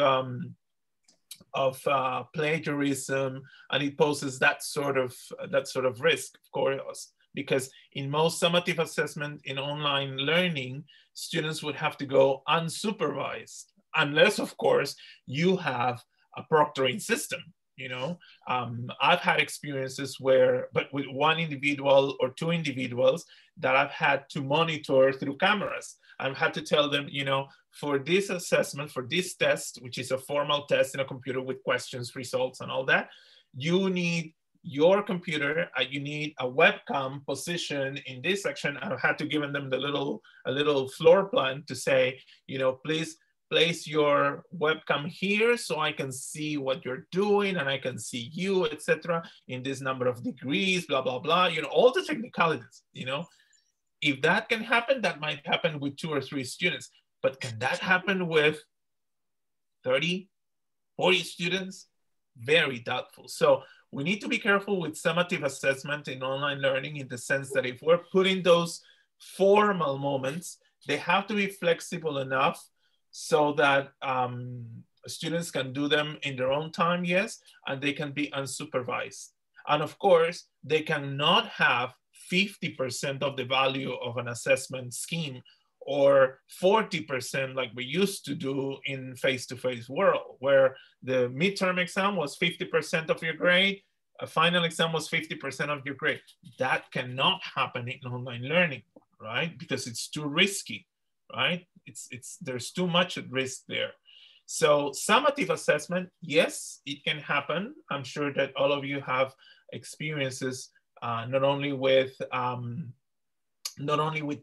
plagiarism, and it poses that sort of risk, of course, because in most summative assessment in online learning, students would have to go unsupervised, unless, of course, you have a proctoring system. You know, I've had experiences where, but with one individual or two individuals that I've had to monitor through cameras. I've had to tell them, you know, for this assessment, for this test, which is a formal test in a computer with questions, results, and all that, you need your computer, you need a webcam position in this section. I've had to give them a little floor plan to say, you know, please place your webcam here so I can see what you're doing and I can see you, etc. in this number of degrees, blah, blah, blah, you know, all the technicalities, you know. If that can happen, that might happen with 2 or 3 students, but can that happen with 30, 40 students? Very doubtful. So we need to be careful with summative assessment in online learning, in the sense that if we're putting those formal moments, they have to be flexible enough so that students can do them in their own time, yes, and they can be unsupervised. And of course, they cannot have 50% of the value of an assessment scheme, or 40% like we used to do in face-to-face world, where the midterm exam was 50% of your grade, a final exam was 50% of your grade. That cannot happen in online learning, right? Because it's too risky, right? There's too much at risk there. So summative assessment, yes, it can happen. I'm sure that all of you have experiences not only with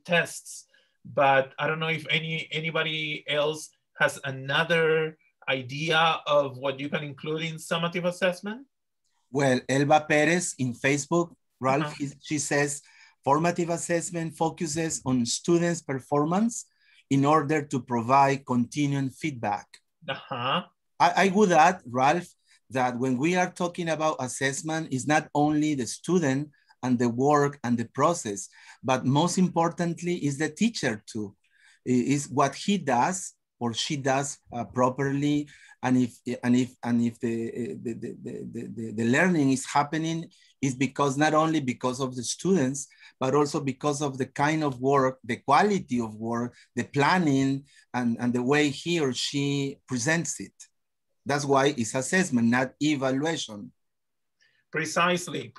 tests, but I don't know if anybody else has another idea of what you can include in summative assessment. Well, Elba Perez in Facebook, Ralph, she says, formative assessment focuses on students' performance in order to provide continuing feedback. I would add, Ralph, that when we are talking about assessment, it's not only the student and the work and the process, but most importantly is the teacher too. Is what he does or she does properly, and if the learning is happening, is because not only because of the students, but also because of the kind of work, the quality of work, the planning, and the way he or she presents it. That's why it's assessment, not evaluation. Precisely.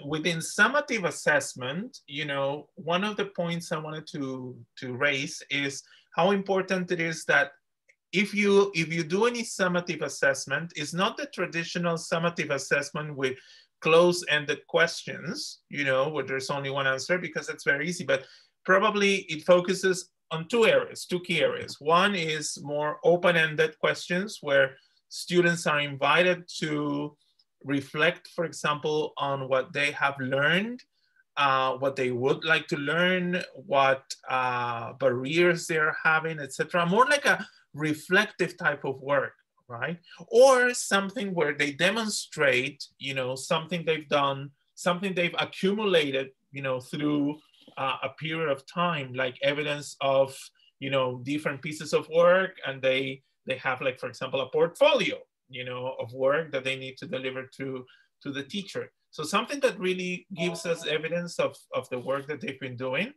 Within summative assessment, you know, one of the points I wanted to raise is how important it is that if you do any summative assessment, it's not the traditional summative assessment with close-ended questions, you know, where there's only one answer, because it's very easy, but probably it focuses on two key areas. One is more open-ended questions where students are invited to reflect, for example, on what they have learned, what they would like to learn, what barriers they're having, etc. More like a reflective type of work, right? Or something where they demonstrate, you know, something they've done, something they've accumulated, you know, through a period of time, like evidence of, you know, different pieces of work, and they have, like, for example, a portfolio, you know, of work that they need to deliver to the teacher. So something that really gives us evidence of the work that they've been doing.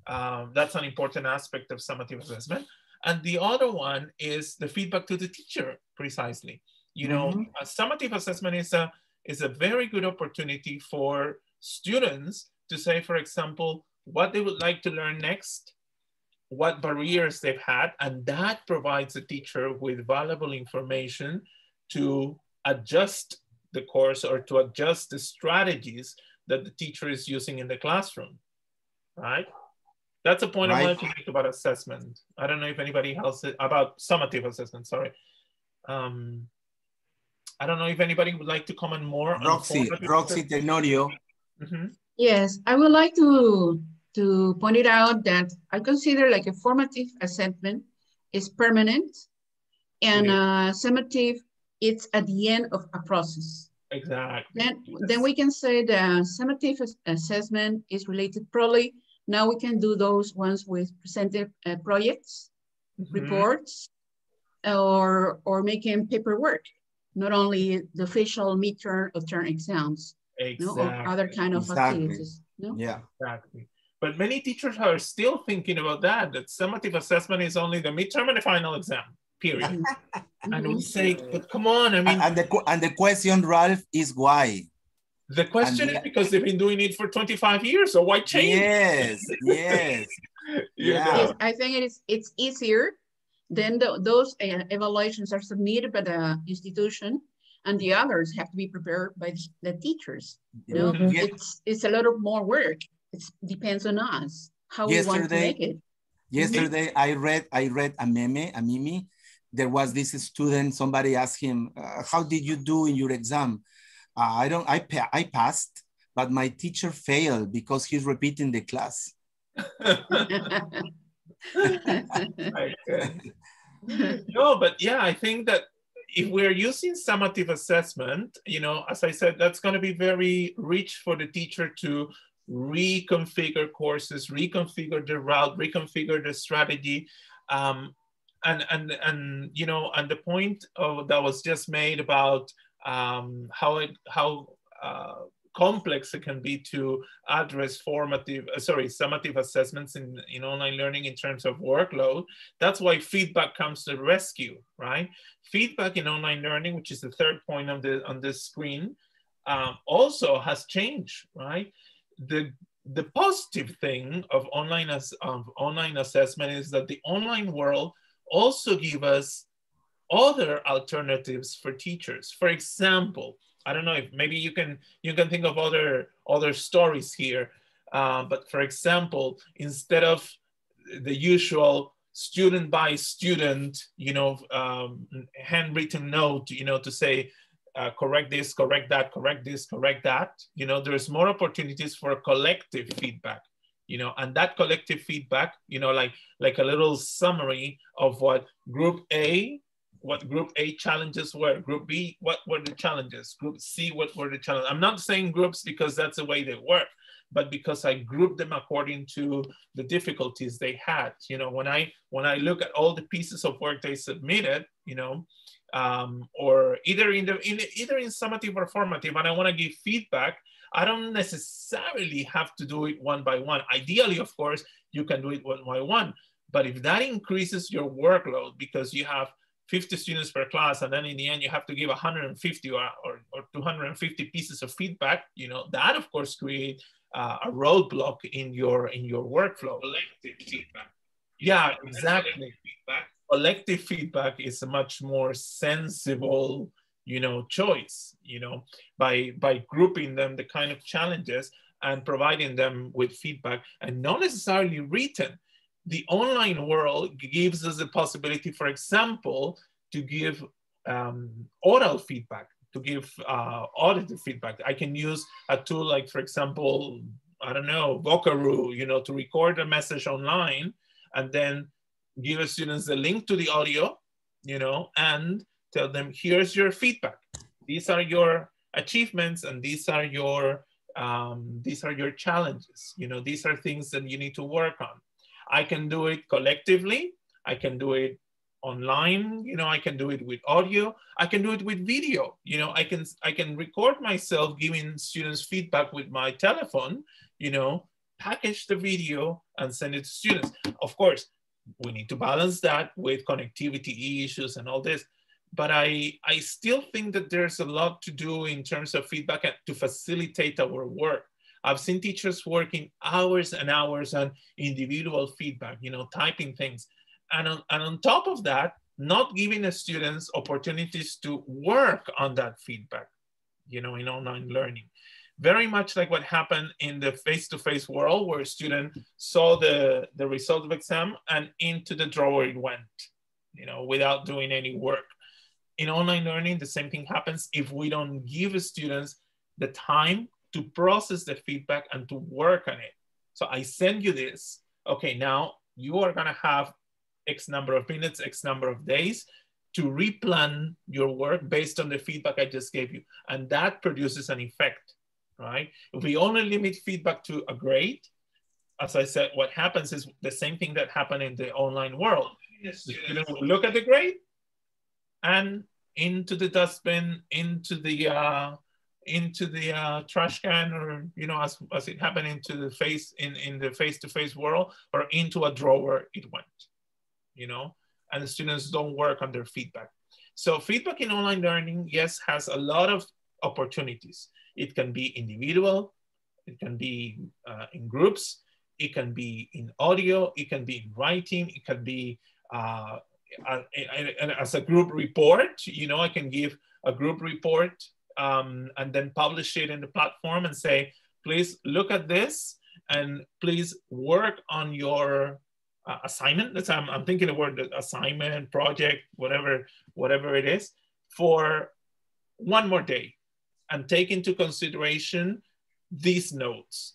That's an important aspect of summative assessment. And the other one is the feedback to the teacher, precisely. You know, a summative assessment is a very good opportunity for students to say, for example, what they would like to learn next, what barriers they've had, and that provides the teacher with valuable information to adjust the course or to adjust the strategies that the teacher is using in the classroom, right? That's a point I wanted to make about assessment. I don't know if anybody else, about summative assessment, sorry. I don't know if anybody would like to comment more. Roxy Tenorio. Yes, I would like to point it out that I consider like a formative assessment is permanent, and summative, it's at the end of a process. Exactly. Then we can say the summative assessment is related probably. Now we can do those ones with presented projects, reports, or making paperwork, not only the official midterm or term exams, or other kind of activities. No? Yeah, exactly. But many teachers are still thinking about that summative assessment is only the midterm and the final exam, period. And we say, but come on, I mean. And the question, Ralph, is why? The question is because they've been doing it for 25 years, so why change? Yes, yes. Yes, I think it's easier. Then those evaluations are submitted by the institution, and the others have to be prepared by the teachers. You know, it's a lot of more work. It depends on us how we want to make it. Yesterday, I read a meme. There was this student. Somebody asked him, "How did you do in your exam?" I passed, but my teacher failed because he's repeating the class. No, but yeah, I think that if we're using summative assessment, you know, as I said, that's going to be very rich for the teacher to reconfigure courses, reconfigure the route, reconfigure the strategy. And you know, and the point that was just made about how complex it can be to address summative assessments in online learning in terms of workload. That's why feedback comes to the rescue, right? Feedback in online learning, which is the third point on this screen, also has changed, right? The positive thing of online assessment is that the online world also give us other alternatives for teachers. For example, I don't know if maybe you can think of other stories here, but for example, instead of the usual student by student, you know, handwritten note, you know, to say correct this, correct that, correct this, correct that, you know, there's more opportunities for collective feedback, you know, and that collective feedback, you know, like a little summary of what Group A challenges were, Group B, what were the challenges, Group C, what were the challenges. I'm not saying groups because that's the way they work, but because I grouped them according to the difficulties they had. You know, when I look at all the pieces of work they submitted, you know, or either in summative or formative, and I want to give feedback, I don't necessarily have to do it one by one. Ideally, of course, you can do it one by one, but if that increases your workload because you have 50 students per class, and then in the end you have to give 150 or 250 pieces of feedback, you know, that of course create a roadblock in your workflow. Collective feedback. Yeah, exactly. Collective feedback is a much more sensible, you know, choice, you know, by grouping them, the kind of challenges, and providing them with feedback, and not necessarily written. The online world gives us the possibility, for example, to give oral feedback, to give auditive feedback. I can use a tool like, for example, I don't know, Vocaroo, you know, to record a message online and then give the students the link to the audio, you know, and tell them, here's your feedback. These are your achievements and these are your challenges. You know, these are things that you need to work on. I can do it collectively. I can do it online. You know, I can do it with audio. I can do it with video. You know, I can record myself giving students feedback with my telephone, you know, package the video and send it to students. Of course, we need to balance that with connectivity issues and all this. But I still think that there's a lot to do in terms of feedback to facilitate our work. I've seen teachers working hours and hours on individual feedback, you know, typing things. And on top of that, not giving the students opportunities to work on that feedback, you know, in online learning. Very much like what happened in the face-to-face world, where a student saw the result of exam and into the drawer it went, you know, without doing any work. In online learning, the same thing happens if we don't give students the time to process the feedback and to work on it. So I send you this, okay, now you are gonna have X number of minutes, X number of days to replan your work based on the feedback I just gave you. And that produces an effect, right? If we only limit feedback to a grade, as I said, what happens is the same thing that happened in the online world. The student will look at the grade and into the dustbin, into the trash can, or, you know, as it happened into the in the face-to-face world, or into a drawer it went, you know, and the students don't work on their feedback. So feedback in online learning, yes, has a lot of opportunities. It can be individual, it can be in groups, it can be in audio, it can be in writing, it can be as a group report. You know, I can give a group report and then publish it in the platform and say, please look at this and please work on your assignment. I'm thinking the word assignment, project, whatever it is, for one more day, and take into consideration these notes,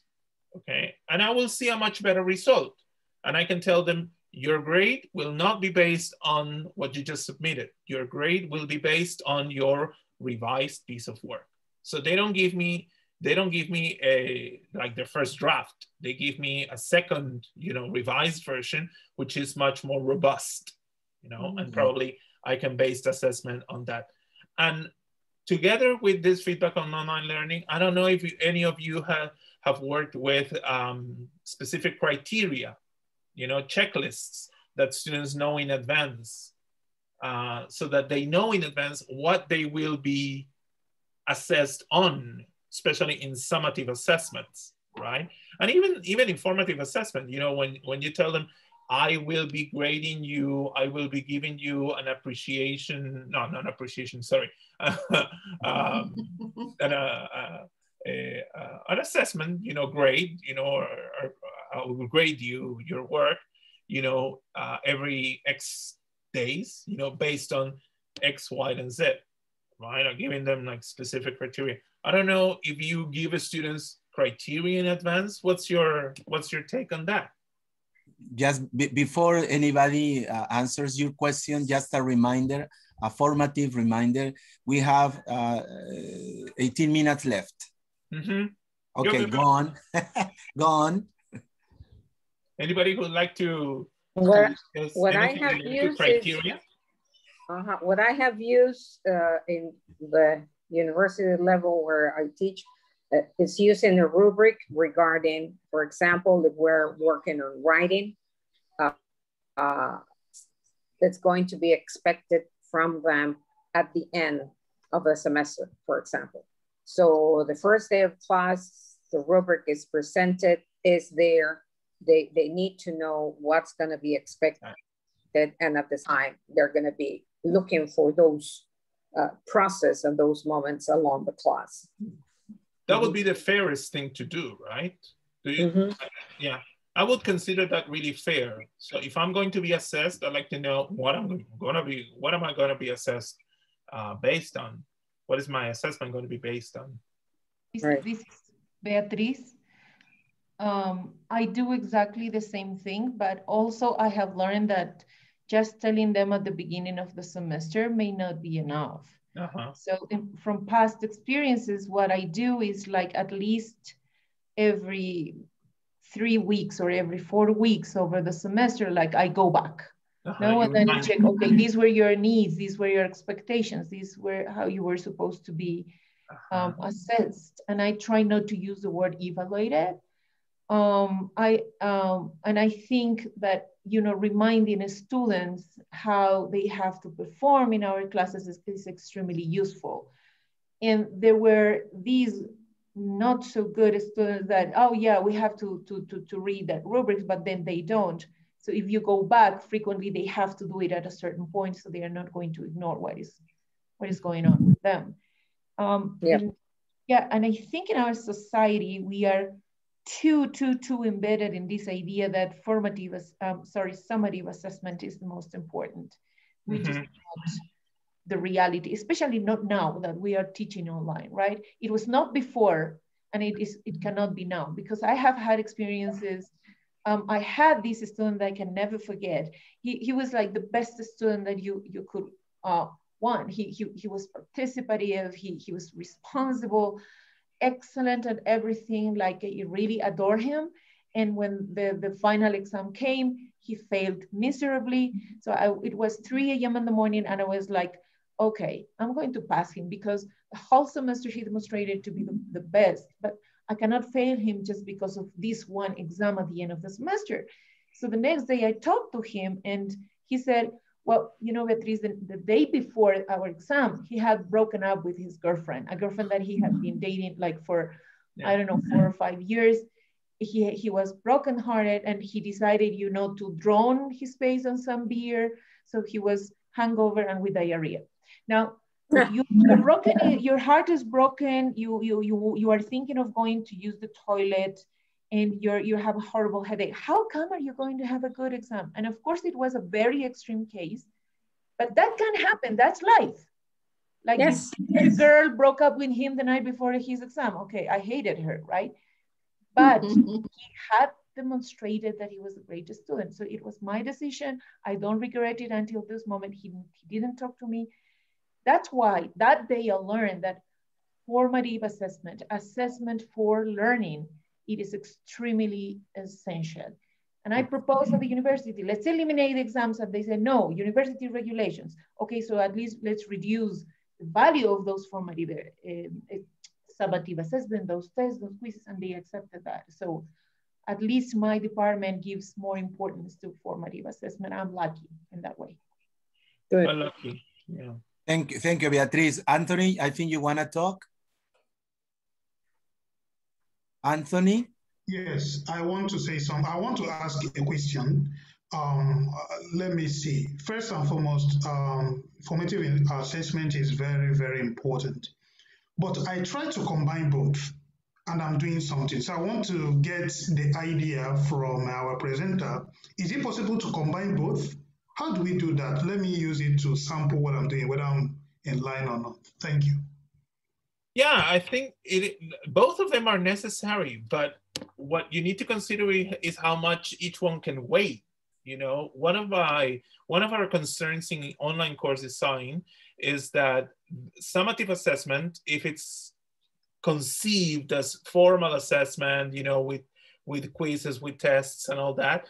okay? And I will see a much better result. And I can tell them, your grade will not be based on what you just submitted. Your grade will be based on your revised piece of work. So they don't give me like the first draft. They give me a second, you know, revised version, which is much more robust, you know, and probably I can base the assessment on that. And together with this feedback on online learning, I don't know if any of you have worked with specific criteria, you know, checklists that students know in advance, so that they know in advance what they will be assessed on, especially in summative assessments, right? And even informative assessment, you know, when you tell them, I will be grading you, I will be giving you an appreciation, no, not appreciation, sorry, an assessment, you know, grade, you know, or I will grade you, your work, you know, every X days, you know, based on X, Y, and Z, right? Or giving them like specific criteria. I don't know if you give students criteria in advance. What's your take on that? Just before anybody answers your question, just a reminder, a formative reminder. We have 18 minutes left. Mm-hmm. Okay, go on. Go on. Anybody who would like to what I have used criteria? What I have used in the university level where I teach is using a rubric regarding, for example, if we're working on writing, that's going to be expected from them at the end of the semester, for example. So the first day of class, the rubric is presented, is there. They need to know what's going to be expected, and at the time they're going to be looking for those process and those moments along the class. That would be the fairest thing to do, right? Do you? Yeah. I would consider that really fair. So if I'm going to be assessed, I'd like to know what am I going to be assessed based on? What is my assessment going to be based on? This is Beatriz. I do exactly the same thing, but also I have learned that just telling them at the beginning of the semester may not be enough. So from past experiences, what I do is like at least every 3 weeks or every 4 weeks over the semester, like I go back. And then I check, okay, these were your needs, these were your expectations, these were how you were supposed to be assessed. And I try not to use the word evaluated. And I think that, you know, reminding students how they have to perform in our classes is extremely useful. And there were these not so good students that, oh yeah, we have to read that rubrics, but then they don't. So if you go back frequently, they have to do it at a certain point, so they are not going to ignore what is going on with them. And I think in our society, we are too embedded in this idea that summative assessment is the most important, which is not the reality, especially not now that we are teaching online, right? It was not before, and it cannot be now, because I have had experiences. I had this student that I can never forget. He was like the best student that you could want. He was participative, he was responsible, excellent at everything, like I really adore him. And when the final exam came, he failed miserably. So it was 3 a.m. in the morning, and I was like, okay, I'm going to pass him, because the whole semester he demonstrated to be the best, but I cannot fail him just because of this one exam at the end of the semester. So the next day I talked to him, and he said, well, you know, Beatriz, the day before our exam, he had broken up with his girlfriend, a girlfriend that he had been dating like for, I don't know, 4 or 5 years. He was brokenhearted, and he decided, you know, to drown his face on some beer. So he was hungover and with diarrhea. Now, you're broken, your heart is broken, you are thinking of going to use the toilet, and you have a horrible headache. How come are you going to have a good exam? And of course, it was a very extreme case, but that can happen. That's life. Like this girl broke up with him the night before his exam. Okay, I hated her, right? But he had demonstrated that he was a great student. So it was my decision. I don't regret it until this moment. He didn't talk to me. That's why that day I learned that formative assessment for learning, it is extremely essential. And I proposed at the university, let's eliminate the exams. And they said, no, university regulations. Okay, so at least let's reduce the value of those formative summative assessment, those tests, those quizzes, and they accepted that. So at least my department gives more importance to formative assessment. I'm lucky in that way. Good. I'm lucky, yeah. Thank you, Beatriz. Anthony, I think you want to talk? Anthony? Yes, I want to say something. I want to ask a question. Let me see. First and foremost, formative assessment is very, very important. But I try to combine both, and I'm doing something. So I want to get the idea from our presenter. Is it possible to combine both? How do we do that? Let me use it to sample what I'm doing, whether I'm in line or not. Thank you. Yeah, I think both of them are necessary, but what you need to consider is how much each one can weigh. You know, one of our concerns in online course design is that summative assessment, if it's conceived as formal assessment, you know, with quizzes, with tests and all that,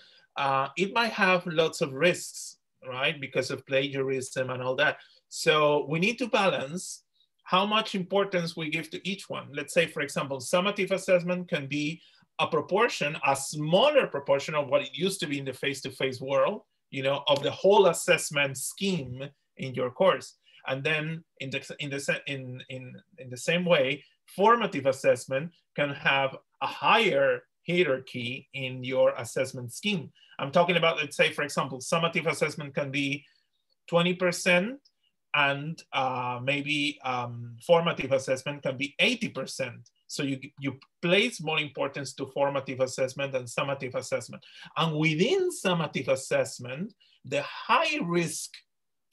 it might have lots of risks, right? Because of plagiarism and all that. So we need to balance how much importance we give to each one. Let's say, for example, summative assessment can be a smaller proportion of what it used to be in the face-to-face world, you know, of the whole assessment scheme in your course. And then in the same way, formative assessment can have a higher hierarchy in your assessment scheme. I'm talking about, let's say, for example, summative assessment can be 20%, and maybe formative assessment can be 80%. So you place more importance to formative assessment than summative assessment. And within summative assessment, the high risk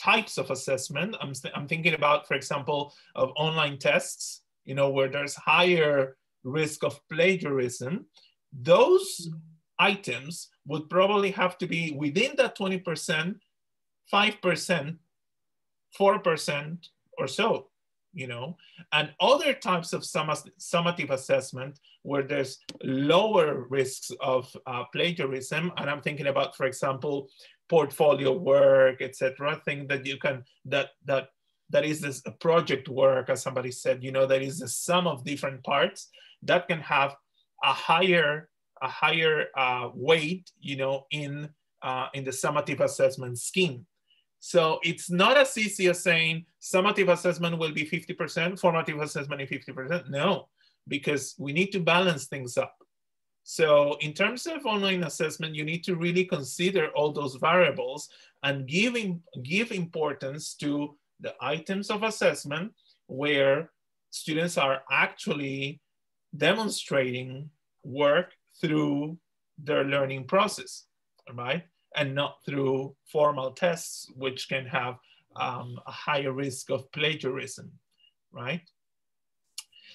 types of assessment, I'm thinking about, for example, of online tests, you know, where there's higher risk of plagiarism, those items would probably have to be within that 20%, 5%, 4% or so, you know. And other types of summative assessment where there's lower risks of plagiarism, and I'm thinking about, for example, portfolio work, etc. Thing that you can, that is this project work, as somebody said, you know, that is the sum of different parts that can have a higher weight, you know, in the summative assessment scheme. So it's not as easy as saying summative assessment will be 50%, formative assessment is 50%. No, because we need to balance things up. So in terms of online assessment, you need to really consider all those variables and give importance to the items of assessment where students are actually demonstrating work through their learning process, right? And not through formal tests, which can have a higher risk of plagiarism, right?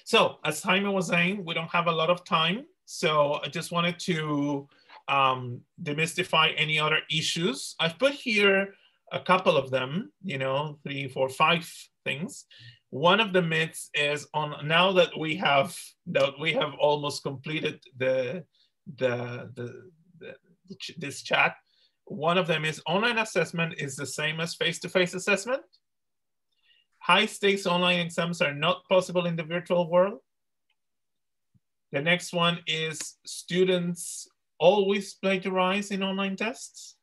So as Jaime was saying, we don't have a lot of time. So I just wanted to demystify any other issues. I've put here a couple of them, you know, 3, 4, 5 things. One of the myths is on, now that we have almost completed this chat, one of them is online assessment is the same as face-to-face assessment. High stakes online exams are not possible in the virtual world. The next one is students always plagiarize in online tests.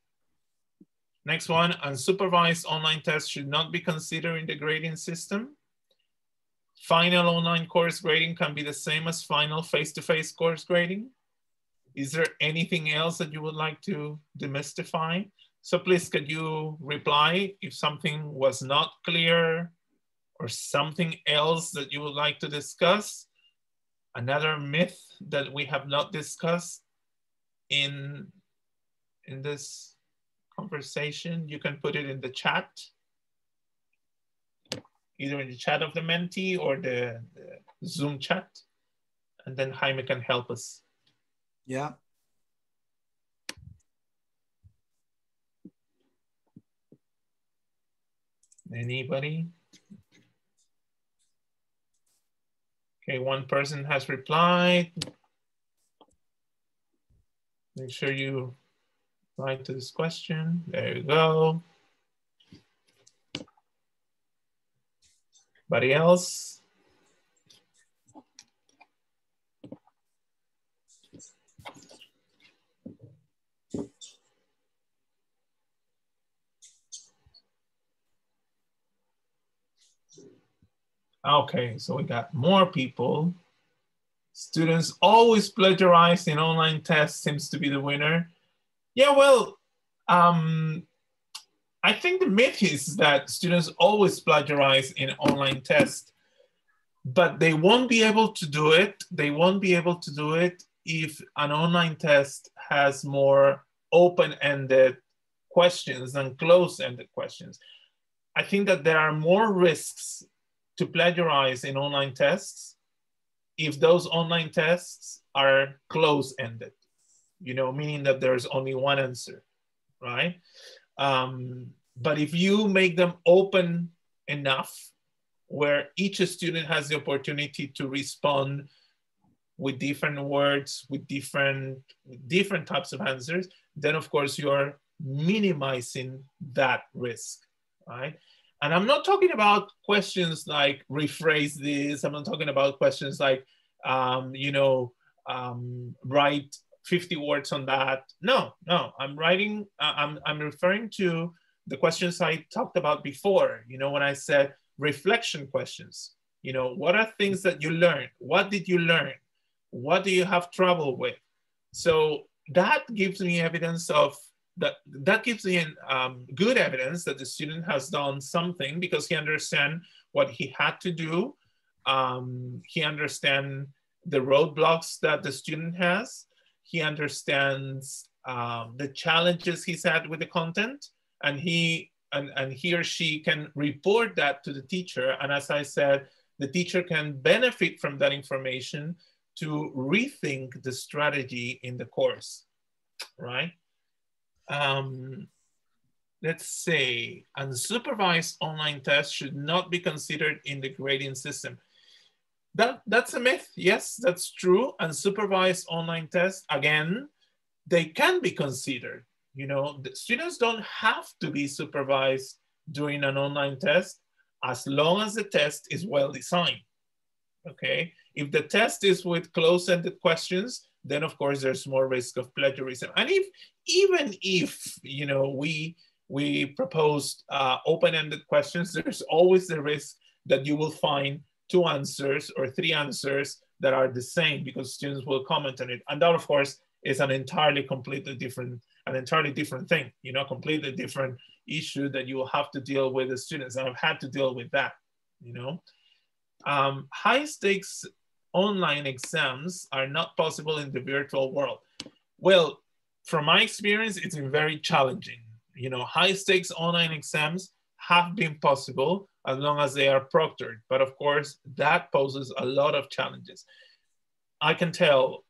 Next one, unsupervised online tests should not be considered in the grading system. Final online course grading can be the same as final face-to-face course grading. Is there anything else that you would like to demystify? So please, could you reply if something was not clear or something else that you would like to discuss? Another myth that we have not discussed in this conversation, you can put it in the chat, either in the chat of the Menti or the Zoom chat, and then Jaime can help us. Yeah. Anybody? Okay, one person has replied. Make sure you reply to this question. There you go. Anybody else? Okay, so we got more people. Students always plagiarize in online tests seems to be the winner. Yeah, well, I think the myth is that students always plagiarize in online tests, but they won't be able to do it. They won't be able to do it if an online test has more open-ended questions than closed-ended questions. I think that there are more risks to plagiarize in online tests if those online tests are close-ended, you know, meaning that there's only one answer, right? But if you make them open enough where each student has the opportunity to respond with different words, with different types of answers, then of course you're minimizing that risk, right? And I'm not talking about questions like rephrase this. I'm not talking about questions like, you know, write 50 words on that. No, I'm referring to the questions I talked about before, you know, when I said reflection questions. You know, what are things that you learned? What did you learn? What do you have trouble with? So that gives me evidence of, that gives me good evidence that the student has done something because he understands what he had to do. He understands the roadblocks that the student has. He understands the challenges he's had with the content, and he or she can report that to the teacher. And as I said, the teacher can benefit from that information to rethink the strategy in the course, right? Let's say unsupervised online tests should not be considered in the grading system. That's a myth. Yes, that's true. Unsupervised online tests, again, they can be considered. You know, the students don't have to be supervised during an online test as long as the test is well designed, okay? If the test is with close-ended questions, then of course there's more risk of plagiarism. And even if, you know, we proposed open-ended questions, there's always the risk that you will find 2 answers or 3 answers that are the same, because students will comment on it. And that, of course, is an entirely different thing, you know, completely different issue that you will have to deal with the students. And I've had to deal with that, you know. High stakes online exams are not possible in the virtual world. Well, from my experience, it's been very challenging. You know, high stakes online exams have been possible as long as they are proctored. But of course, that poses a lot of challenges. I can tell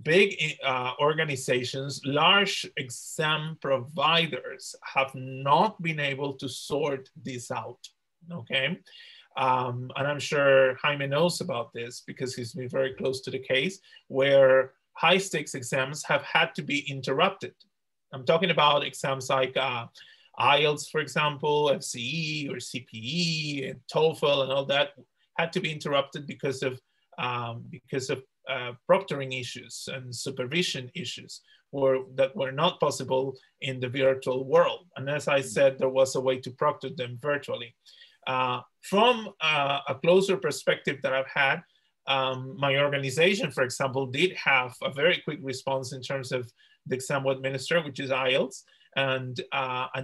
big organizations, large exam providers have not been able to sort this out, okay? And I'm sure Jaime knows about this because he's been very close to the case where high stakes exams have had to be interrupted. I'm talking about exams like IELTS, for example, FCE or CPE and TOEFL and all that had to be interrupted because of proctoring issues and supervision issues that were not possible in the virtual world. And as I said, there was a way to proctor them virtually. From a closer perspective that I've had, my organization, for example, did have a very quick response in terms of the exam we administer, which is IELTS. And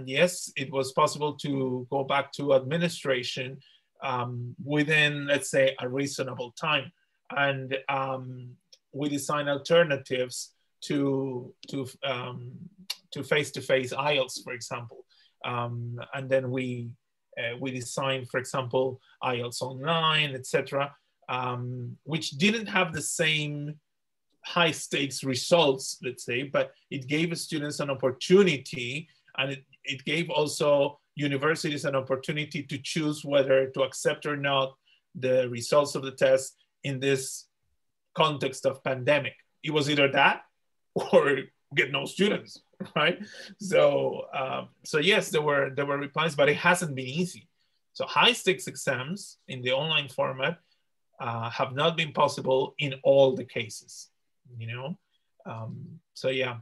yes, it was possible to go back to administration within, let's say, a reasonable time. And we design alternatives to face-to-face IELTS, for example. And then we designed, for example, IELTS online, etc., which didn't have the same high stakes results, let's say, but it gave students an opportunity, and it gave also universities an opportunity to choose whether to accept or not the results of the test in this context of pandemic. It was either that or get no students, right? So, so yes, there were replies, but it hasn't been easy. So high stakes exams in the online format have not been possible in all the cases, you know? So yeah.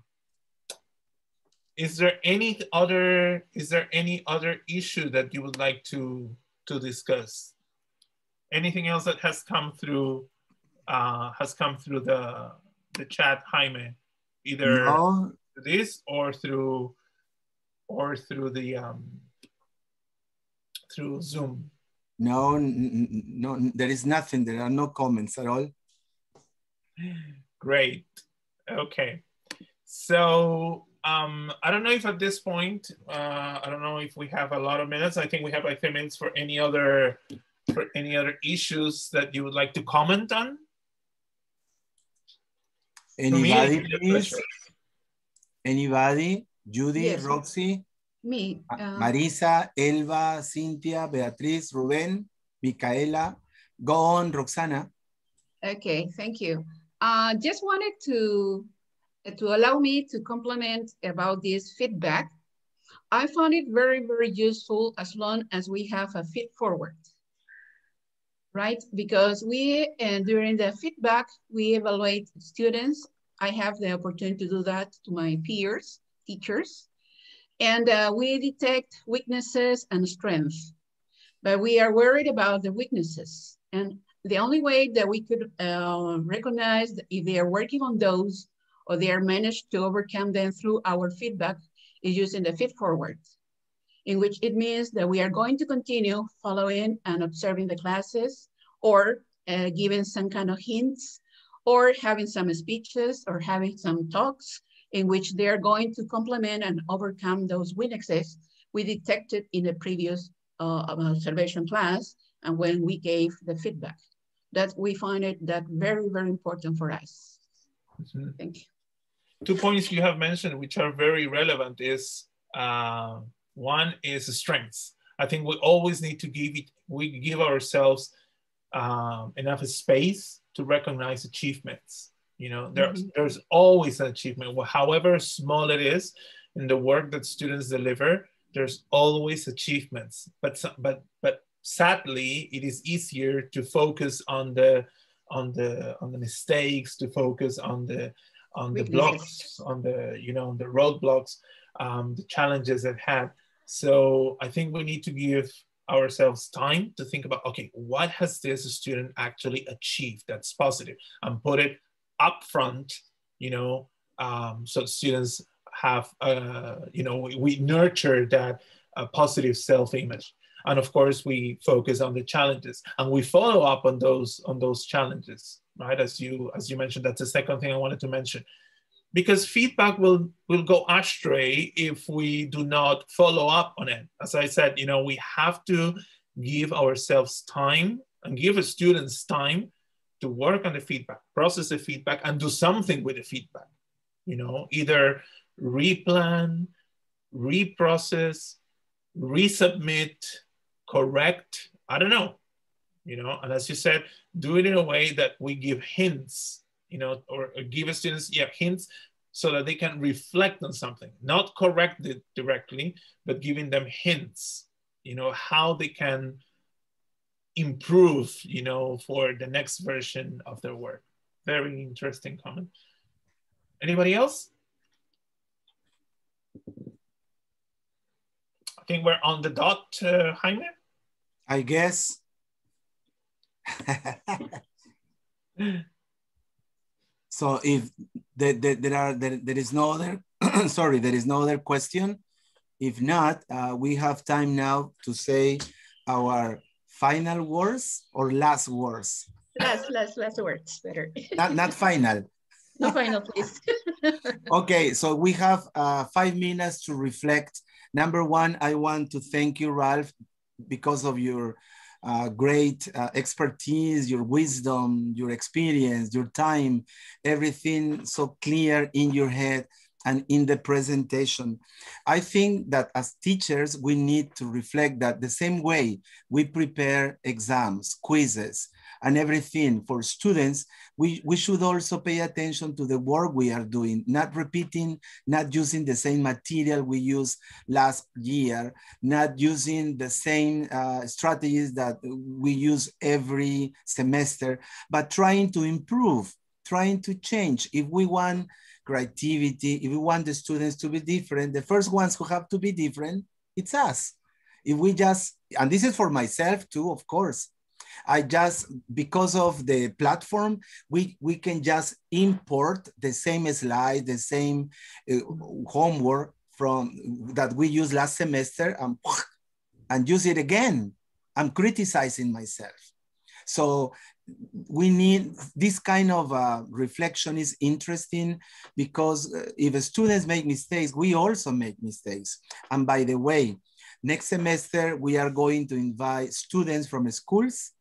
Is there any other issue that you would like to discuss? Anything else that has come through the chat, Jaime? Either no. This or through the through Zoom? No, there is nothing. There are no comments at all. Great. Okay. So I don't know if at this point, I don't know if we have a lot of minutes. I think we have like 10 minutes for any other issues that you would like to comment on. Anybody, please? Anybody? Judy, Yes. Roxy? Me. Marisa, Elba, Cynthia, Beatriz, Ruben, Micaela. Go on, Roxana. Okay, thank you. Just wanted to allow me to comment about this feedback. I found it very, very useful as long as we have a feed forward, right? Because during the feedback, we evaluate students. I have the opportunity to do that to my peers, teachers, and we detect weaknesses and strengths, but we are worried about the weaknesses. And the only way that we could recognize if they are working on those or they are managed to overcome them through our feedback is using the feed forward, in which it means that we are going to continue following and observing the classes or giving some kind of hints or having some speeches or having some talks in which they're going to complement and overcome those weaknesses we detected in the previous observation class and when we gave the feedback. That we find it that very, very important for us. Mm-hmm. Thank you. 2 points you have mentioned, which are very relevant, is one is strengths. I think we always need to give ourselves enough space to recognize achievements. You know, there's always an achievement, however small it is, in the work that students deliver. There's always achievements, but sadly, it is easier to focus on the mistakes, to focus on the blocks, on the on the roadblocks, the challenges at hand. So I think we need to give ourselves time to think about, okay, what has this student actually achieved that's positive, and put it up front, so students have, we nurture that positive self-image. And of course, we focus on the challenges and we follow up on those challenges, right? As you mentioned, that's the second thing I wanted to mention. Because feedback will go astray if we do not follow up on it. As I said, we have to give ourselves time and give the students time to work on the feedback, process the feedback, and do something with the feedback. Either replan, reprocess, resubmit, correct, I don't know, and as you said, do it in a way that we give hints, or give students hints so that they can reflect on something, not correct it directly, but giving them hints, how they can improve, for the next version of their work. Very interesting comment. Anybody else? I think we're on the dot, Jaime. I guess. So if there is no other, sorry, there is no other question. If not, we have time now to say our final words or last words. Last words, better. Not final. No final, please. Okay, so we have 5 minutes to reflect. Number one, I want to thank you, Ralph, because of your great expertise, your wisdom, your experience, your time, everything so clear in your head and in the presentation. I think that as teachers, we need to reflect that the same way we prepare exams, quizzes, and everything for students, we should also pay attention to the work we are doing, not repeating, not using the same material we used last year, not using the same strategies that we use every semester, but trying to improve, trying to change. If we want creativity, if we want the students to be different, the first ones who have to be different, it's us. If we just, and this is for myself too, of course, because of the platform, we can just import the same slide, the same homework that we used last semester and use it again. I'm criticizing myself. So we need this kind of reflection is interesting because if students make mistakes, we also make mistakes. And by the way, next semester, we are going to invite students from schools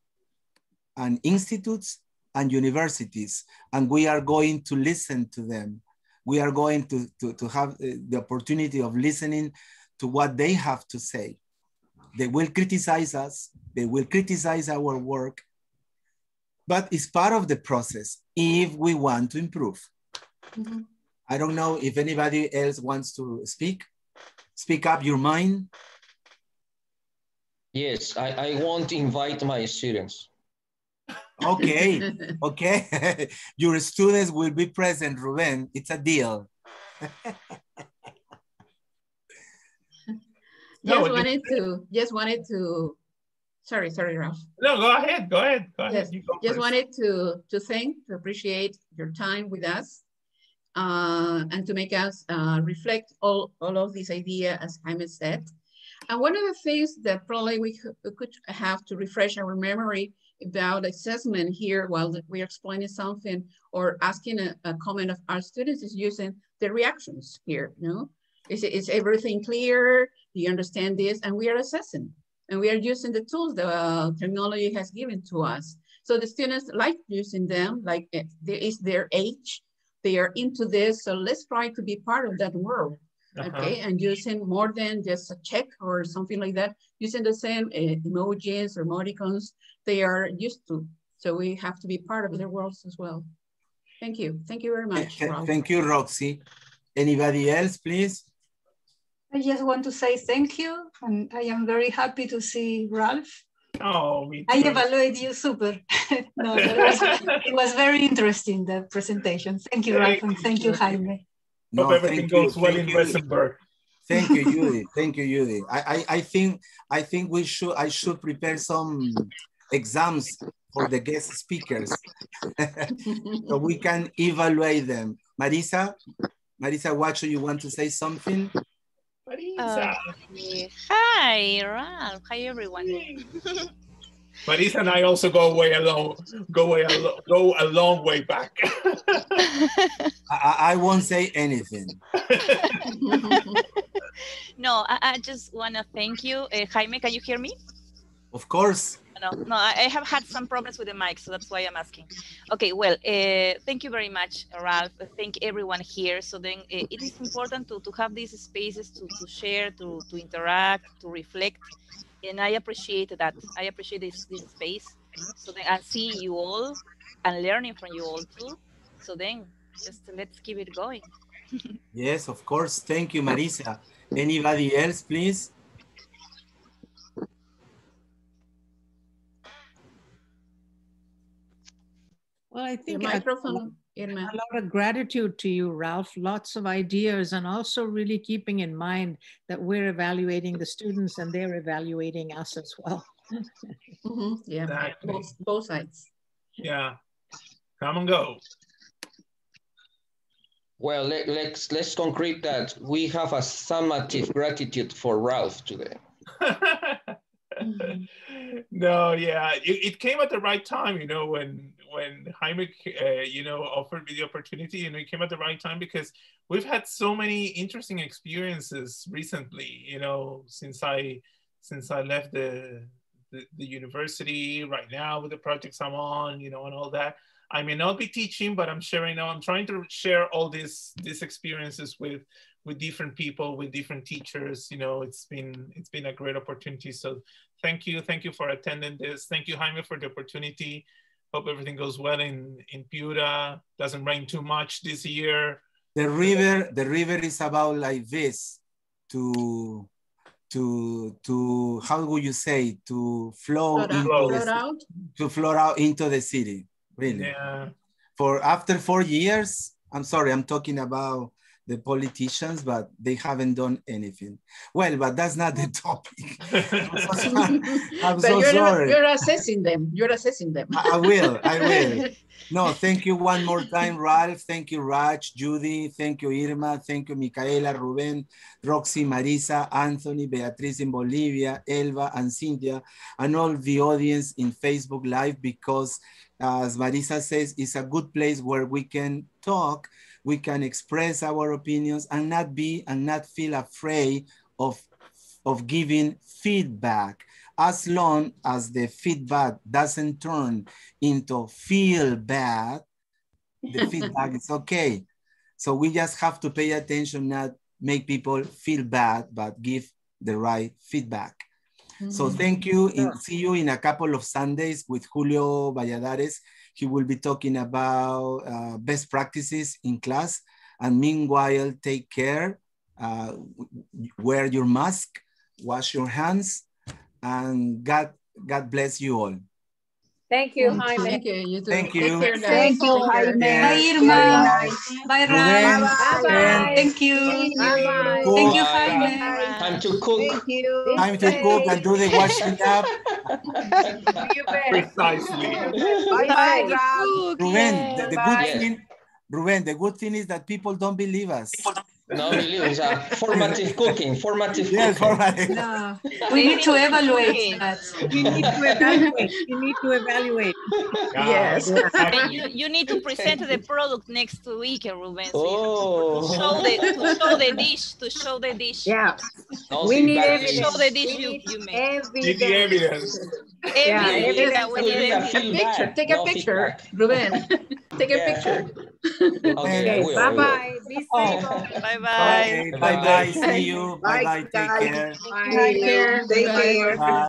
and institutes and universities, and we are going to listen to them. We are going to have the opportunity of listening to what they have to say. They will criticize us, they will criticize our work, but it's part of the process if we want to improve. Mm-hmm. I don't know if anybody else wants to speak. Speak up your mind. Yes, I want to invite my students. Okay, okay. Your students will be present, Ruben. It's a deal. Just wanted to, sorry, Ralph. No, go ahead. Yes, just wanted to appreciate your time with us and to make us reflect all of these ideas, as Jaime said. And one of the things that probably we could have to refresh our memory about assessment here while we're explaining something or asking a comment of our students is using the reactions here, you know? Is everything clear? Do you understand this? And we are assessing. And we are using the tools the technology has given to us. So the students like using them, like there is their age, they are into this. So let's try to be part of that world, okay? And using more than just a check or something like that, using the same emojis or emoticons they are used to. So we have to be part of their worlds as well. Thank you. Thank you very much, Ralph. Thank you, Roxy. Anybody else, please? I just want to say thank you, and I am very happy to see Ralph. Oh, me too. I evaluate you super. No, it was very interesting, the presentation. Thank you, Ralph, and thank you, Jaime. No, hope everything goes well in Rosenberg. Thank you, Judy. Thank you, Judy. I think I should prepare some exams for the guest speakers so we can evaluate them. Marisa, Guacho, you want to say something? Marisa. Hi, Ralph. Hi, everyone. Marisa and I also go a long way back. I won't say anything. No, I just want to thank you. Jaime, can you hear me? Of course. No, I have had some problems with the mic, so that's why I'm asking. Okay, well, thank you very much, Ralph. Thank everyone here. So then it is important to have these spaces to share, to interact, to reflect. And I appreciate that. I appreciate this space. So then I'm seeing you all and learning from you all too. So then just let's keep it going. Yes, of course. Thank you, Marisa. Anybody else, please? Well, I think the microphone, a lot of gratitude to you, Ralph. Lots of ideas, and also really keeping in mind that we're evaluating the students and they're evaluating us as well. Yeah, exactly. Both sides. Yeah, come and go. Well, let's concrete that we have a summative gratitude for Ralph today. No, yeah, it came at the right time, you know, when Jaime, you know, offered me the opportunity, you know, it came at the right time because we've had so many interesting experiences recently, you know, since I left the university right now with the projects I'm on, you know, and all that. I may not be teaching, but I'm trying to share all these experiences with different people, with different teachers. You know, it's been a great opportunity. So thank you for attending this. Thank you, Jaime, for the opportunity. Hope everything goes well in Piura. Doesn't rain too much this year. The river is about like this, to how would you say, to flow out into the city. Really. Yeah. For after 4 years, I'm sorry, I'm talking about the politicians, but they haven't done anything. Well, but that's not the topic. I'm so sorry. You're assessing them. You're assessing them. I will. No, thank you one more time, Ralph. Thank you, Raj, Judy. Thank you, Irma. Thank you, Micaela, Ruben, Roxy, Marisa, Anthony, Beatriz in Bolivia, Elva, and Cynthia, and all the audience in Facebook Live, because as Marisa says, it's a good place where we can talk, we can express our opinions and not feel afraid of giving feedback. As long as the feedback doesn't turn into feel bad, the feedback is okay. So we just have to pay attention, not make people feel bad, but give the right feedback. So thank you. See you in a couple of Sundays with Julio Valladares. He will be talking about best practices in class. And meanwhile, take care, wear your mask, wash your hands, and God bless you all. Thank you, Jaime. Thank you. You too. Thank you. Take care, guys. Thank you, Jaime. Bye, Irma. Bye, Ram. Bye. Thank you. Bye. Thank you, Jaime. Time to cook. Thank you. Time to cook and do the washing up. Precisely. Ruben, the good thing is that people don't believe us. No, really, it's a formative cooking, formative cooking. Formative. No, we need to evaluate that. You need to evaluate. You need to evaluate. Yes. You need to present the product next week, Ruben. So Oh. to show the dish. To show the dish. Yeah. No, We see, need that evidence. is- Show the dish you made. Need the evidence. Evidence. Yeah, we we need need a evidence. feedback, Take a no picture, feedback. Ruben. Take a Yeah. picture. Okay, I Okay, will, I will. bye-bye. Be safe. Bye-bye. Bye-bye. See you. Bye, Bye-bye. Take guys. care. Bye. Take care. Take Bye. care. Bye.